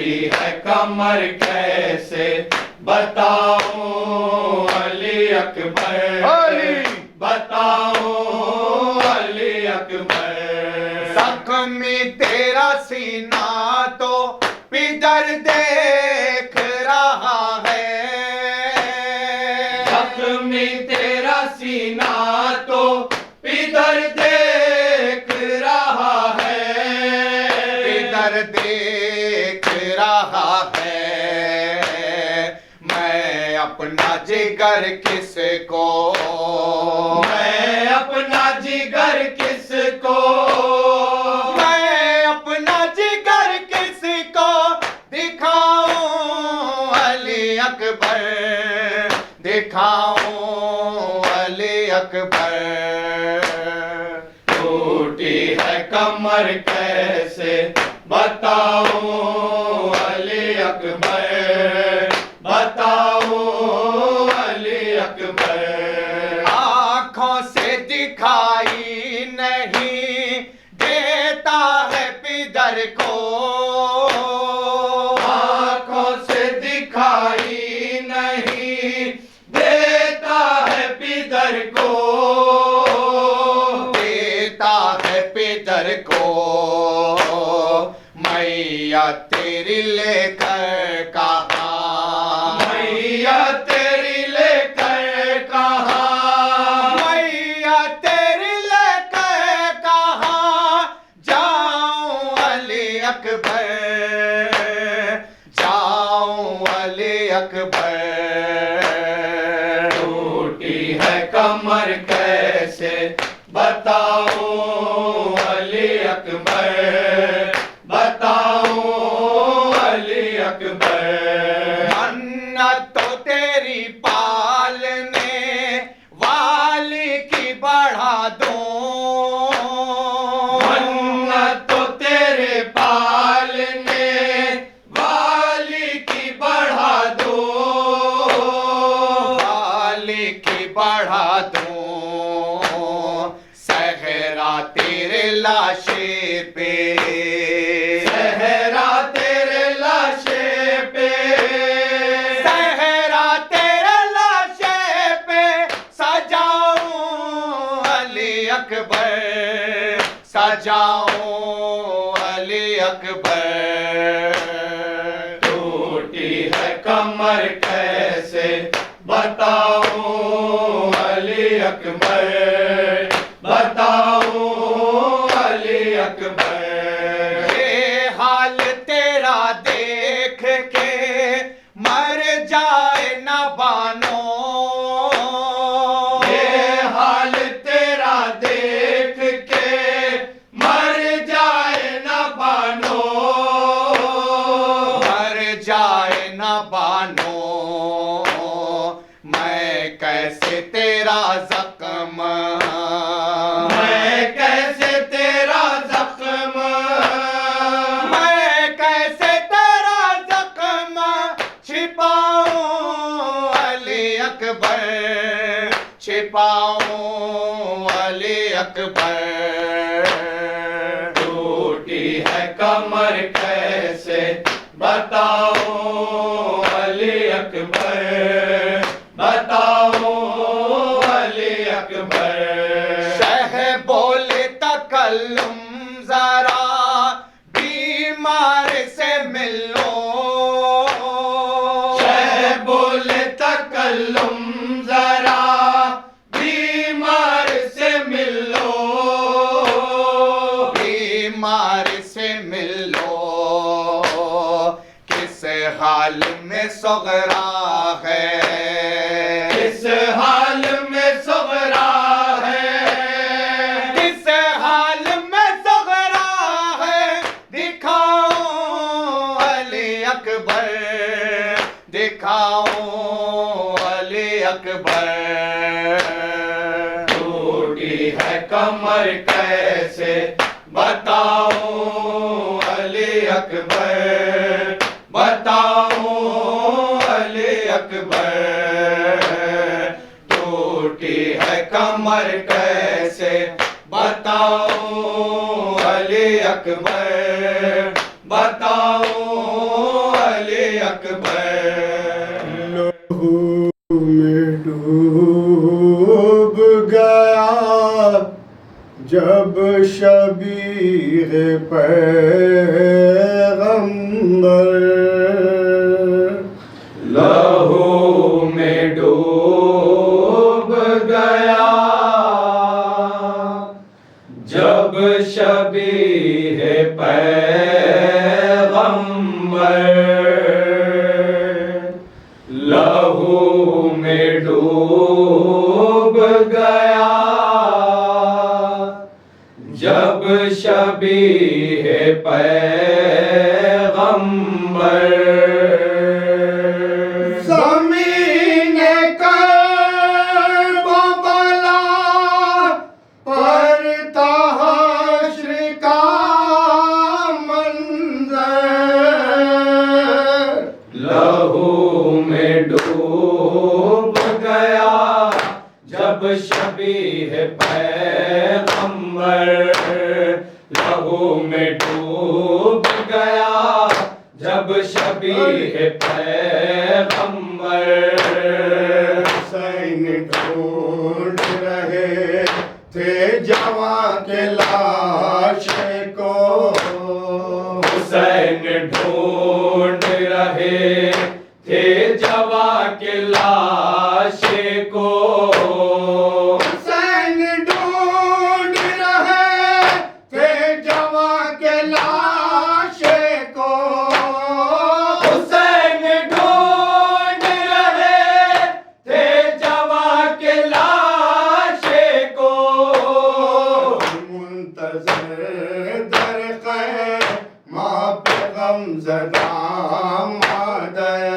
A: ٹوٹی ہے کمر کیسے بتاؤں علی اکبر بتاؤں علی اکبر
D: زخمی تیرا سینہ تو پدر دیکھ رہا ہے
A: زخمی تیرا سینہ تو پدر دیکھ رہا ہے
D: پدر دیکھ رہا ہے میں اپنا جگر کس کو
A: میں اپنا جگر کس کو
D: میں اپنا جگر کس کو دکھاؤں علی اکبر دکھاؤں علی اکبر
A: ٹوٹی ہے کمر کیسے بتاؤں علی اکبر بتاؤں علی اکبر
D: آنکھوں سے دکھائی نہیں دیتا ہے پدر کو
A: آنکھوں سے دکھائی نہیں دیتا ہے پدر کو
D: دیتا ہے پدر کو میاں تیری لے کر کہاں
A: میاں تیری لے کر کہاں
D: میاں تیری لے کر کہاں جاؤں علی اکبر جاؤں علی اکبر
A: ٹوٹی ہے کمر کیسے بتاؤں علی اکبر بتاؤں علی اکبر
D: منت تو تیری پالنے والی کی بڑھا دوں
A: منت تو تیرے پالنے والی کی بڑھا دو
D: والی کی بڑھا دوں صحرا تیرے لاشے پہ
A: صحرا تیرے لاشے پہ
D: صحرا تیرے لاشے پہ سجاؤں علی اکبر سجاؤں علی اکبر
A: ٹوٹی ہے کمر کیسے بتاؤں علی اکبر بتاؤں علی اکبر
D: یہ حال تیرا دیکھ کے مر جائے نہ بانو
A: یہ حال تیرا دیکھ کے مر جائے نہ بانو
D: مر جائے نہ بانو میں کیسے تیرا زخم
A: میں کیسے تیرا زخم
D: میں کیسے تیرا زخم چھپاؤں علی اکبر چھپاؤں علی اکبر
A: ٹوٹی ہے کمر کیسے بتاؤں علی اکبر بتاؤں علی اکبر
D: شہ بولے تکلم ذرا بیمار سے ملو
A: شہ بولے تکلم ذرا بیمار سے ملو
D: بیمار سے ملو کس حال میں صغرا ہے
A: کس حال میں صغرا ہے
D: کس حال میں صغرا ہے دکھاؤں علی اکبر دکھاؤں علی اکبر
A: ٹوٹی ہے کمر کیسے بتاؤں علی اکبر بتاؤں علی اکبر ٹوٹی ہے کمر کیسے بتاؤں علی اکبر بتاؤں شبیہ پیغمبر
B: لہو میں ڈوب گیا جب شبیہ پیغمبر لہو میں ڈوب گیا جب شبیہ پیغمبر
A: زمین کربلا پر تھا حشر کا منظر
B: لہو میں ڈوب گیا جب شبیہ پیغمبر لہو میں ڈوب گیا جب شبیہ پیغمبر
A: حسین ڈھونڈ رہے تھے جوان کے لاش کو
B: حسین ڈھونڈ رہے تھے جوان کے لاش کو
A: حسین ڈھونڈ رہے تھے جوان کے لاش کو
B: حسین ڈھونڈ رہے تھے جوان کے لاش کو
A: منتظر در خیر ماں پہ غم زدہ مادر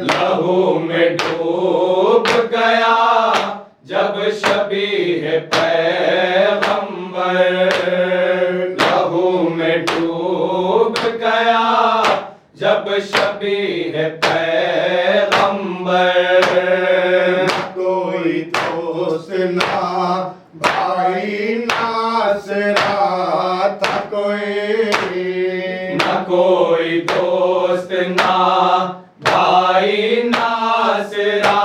B: لہو میں ڈوب گیا جب شبیہ پیغمبر لہو میں ڈوب گیا جب شبیہ پیغمبر
A: کوئی دوست نہ بھائی ناصرہ تھا کوئی
B: نہ کوئی دوست نہ بھائی ناصرہ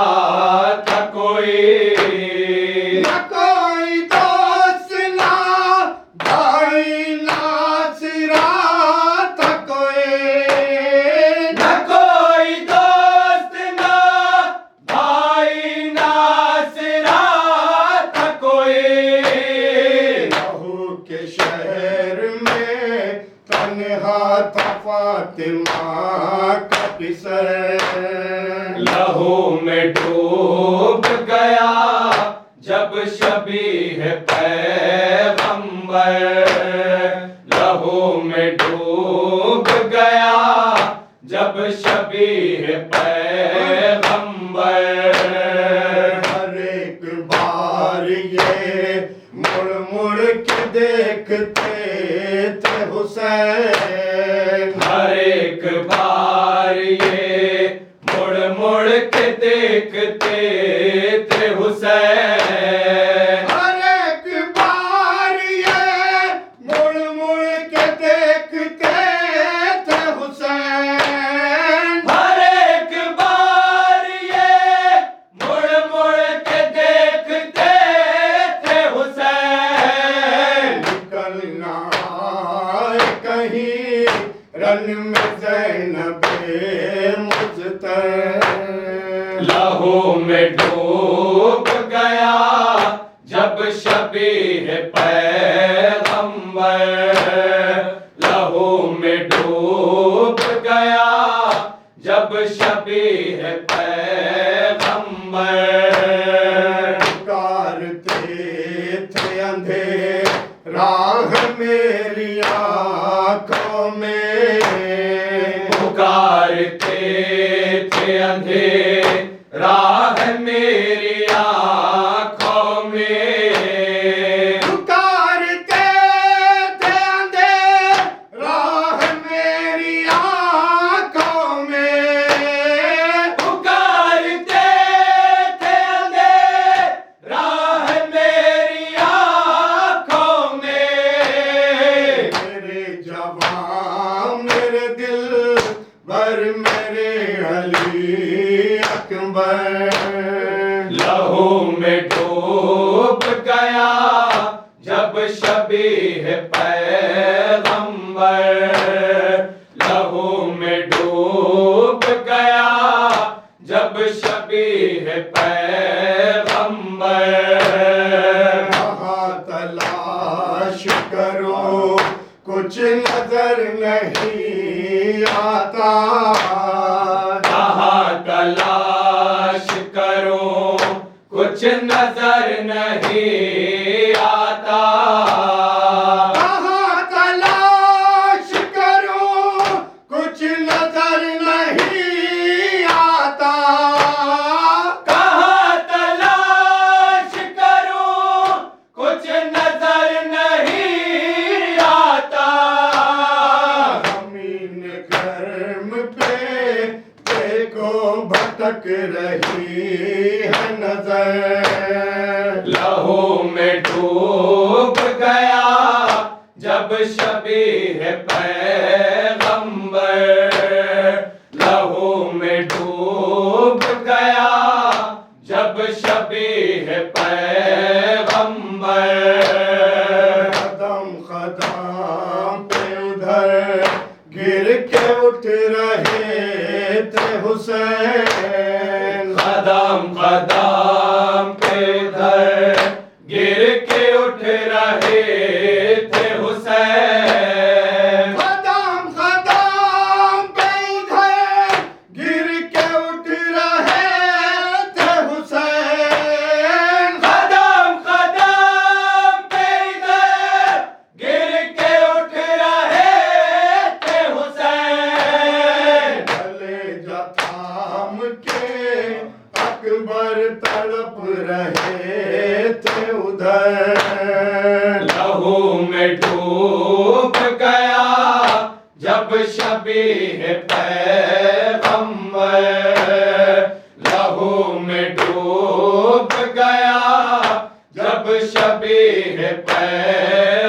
B: تھا کوئی
A: نہ کوئی دوست نہ بھائی ناصرہ تھا کوئی
B: نہ کوئی دوست نہ بھائی ناصرہ تھا کوئی
A: لہو کے شہر میں تنہا تھا فاطمہ کا پسر
B: لہو میں ڈوب گیا جب شبیہ پیغمبر لہو میں ڈوب گیا جب شبیہ پیغمبر
A: ہر ایک بار یہ مڑ مڑ کے دیکھتے تھے حسین
B: ہر ایک بار یہ مڑ مڑ کے دیکھتے تھے حسین
A: ہر ایک بار یہ مڑ مڑ کے دیکھتے تھے حسین
B: ہر ایک بار یہ مڑ مڑ کے دیکھتے تھے حسین
A: نکلنا کہیں رن میں زینب مجتر
B: لہو میں ڈوب گیا جب شبیہ پیغمبر لہو میں ڈوب گیا جب شبیہ پیغمبر
A: پکارتے تھے اندھے راہ میری آنکھوں میں
B: پکارتے تھے اندھے راہ میری آنکھوں میں
A: پکارتے تھے اندھے راہ میری آنکھوں میں
B: پکارتے تھے اندھے راہ میری آنکھوں میں
A: میرے جوان میرے دل بر میرے علی اکبر
B: لہو میں ڈوب گیا جب شب
A: لہو میں ڈوب گیا جب شبیہ پیغمبر
C: کہاں تلاش کرو کچھ نظر نہیں آتا
A: کہاں تلاش کرو کچھ نظر نہیں آتا
C: کہاں تلاش کرو کچھ نظر نہیں آتا
A: کہاں تلاش کرو کچھ نظر نہیں آتا
C: زمین گرم پہ دیکھو بھٹک رہی ہے نظر
A: لہو میں ڈوب گیا جب شبیہ پیغمبر لہو میں ڈوب گیا جب شبیہ پیغمبر
C: قدم قدم پہ ادھر گر کے اٹھ رہے تھے حسین
A: قدم قدم پہ ادھر گر کے اٹھ رہے تھے حسین
C: قدم قدم پہ ادھر گر کے اٹھ رہے تھے حسین
A: قدم قدم پہ ادھر گر کے اٹھ رہے تھے حسین
C: گلے جا تھام کے اکبر تڑپ رہے تھے ادھر
A: لہو میں ڈوب گیا جب شبیہ پیغمبر لہو میں ڈوب گیا جب شبیہ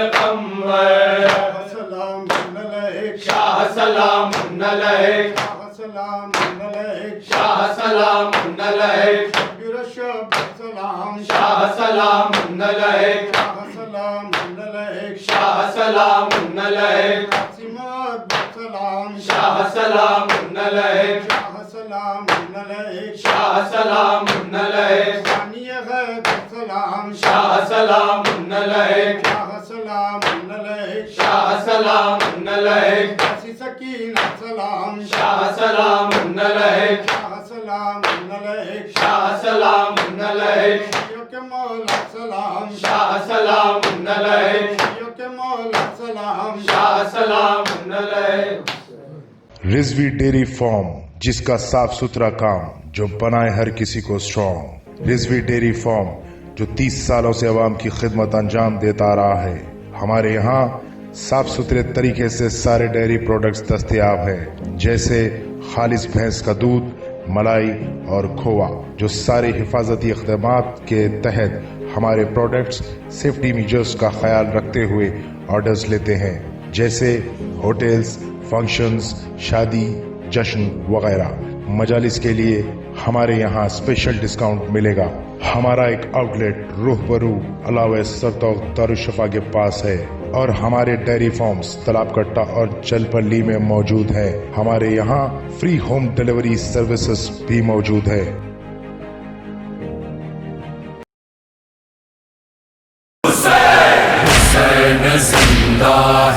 A: پیغمبر
C: سلام علیک
A: شاہ سلام علیک
C: سلام علیک
A: شاہ سلام علیک
C: رشب سلام
A: شاہ سلام علیک
C: سلام علیک
A: شاہ سلام علیک
C: سمات سلام
A: شاہ سلام علیک
C: شاہ سلام علیک
A: شاہ سلام علیک
C: ثانی غیب سلام
A: شاہ سلام علیک
C: شاہ سلام علیک
A: شاہ سلام علیک
C: سی سکینہ سلام
A: شاہ سلام علیک
C: شاہ سلام علیک
A: شاہ سلام علیک
C: شیعوں کے مولا سلام
A: شاہ سلام علیک
C: شیعوں کے مولا سلام
A: شاہ سلام علیک
F: رضوی ڈیری فارم جس کا صاف ستھرا کام جو بنائے ہر کسی کو اسٹرانگ رضوی ڈیری فارم جو 30 سالوں سے عوام کی خدمت انجام دیتا رہا ہے ہمارے یہاں صاف ستھرے طریقے سے سارے ڈیری پروڈکٹس دستیاب ہیں جیسے خالص بھینس کا دودھ ملائی اور کھووا جو سارے حفاظتی اقدامات کے تحت ہمارے پروڈکٹس سیفٹی میجرز کا خیال رکھتے ہوئے آرڈرز لیتے ہیں جیسے ہوٹلز فنکشنز شادی جشن وغیرہ مجالس کے لیے ہمارے یہاں اسپیشل ڈسکاؤنٹ ملے گا ہمارا ایک آؤٹ لیٹ روح برو علاوہ سرتوق دارالشفا کے پاس ہے اور ہمارے ڈیری فارمز تلاب کٹا اور چلپلی میں موجود ہے ہمارے یہاں فری ہوم ڈیلیوری سروسز بھی موجود ہے
A: حسین زندہ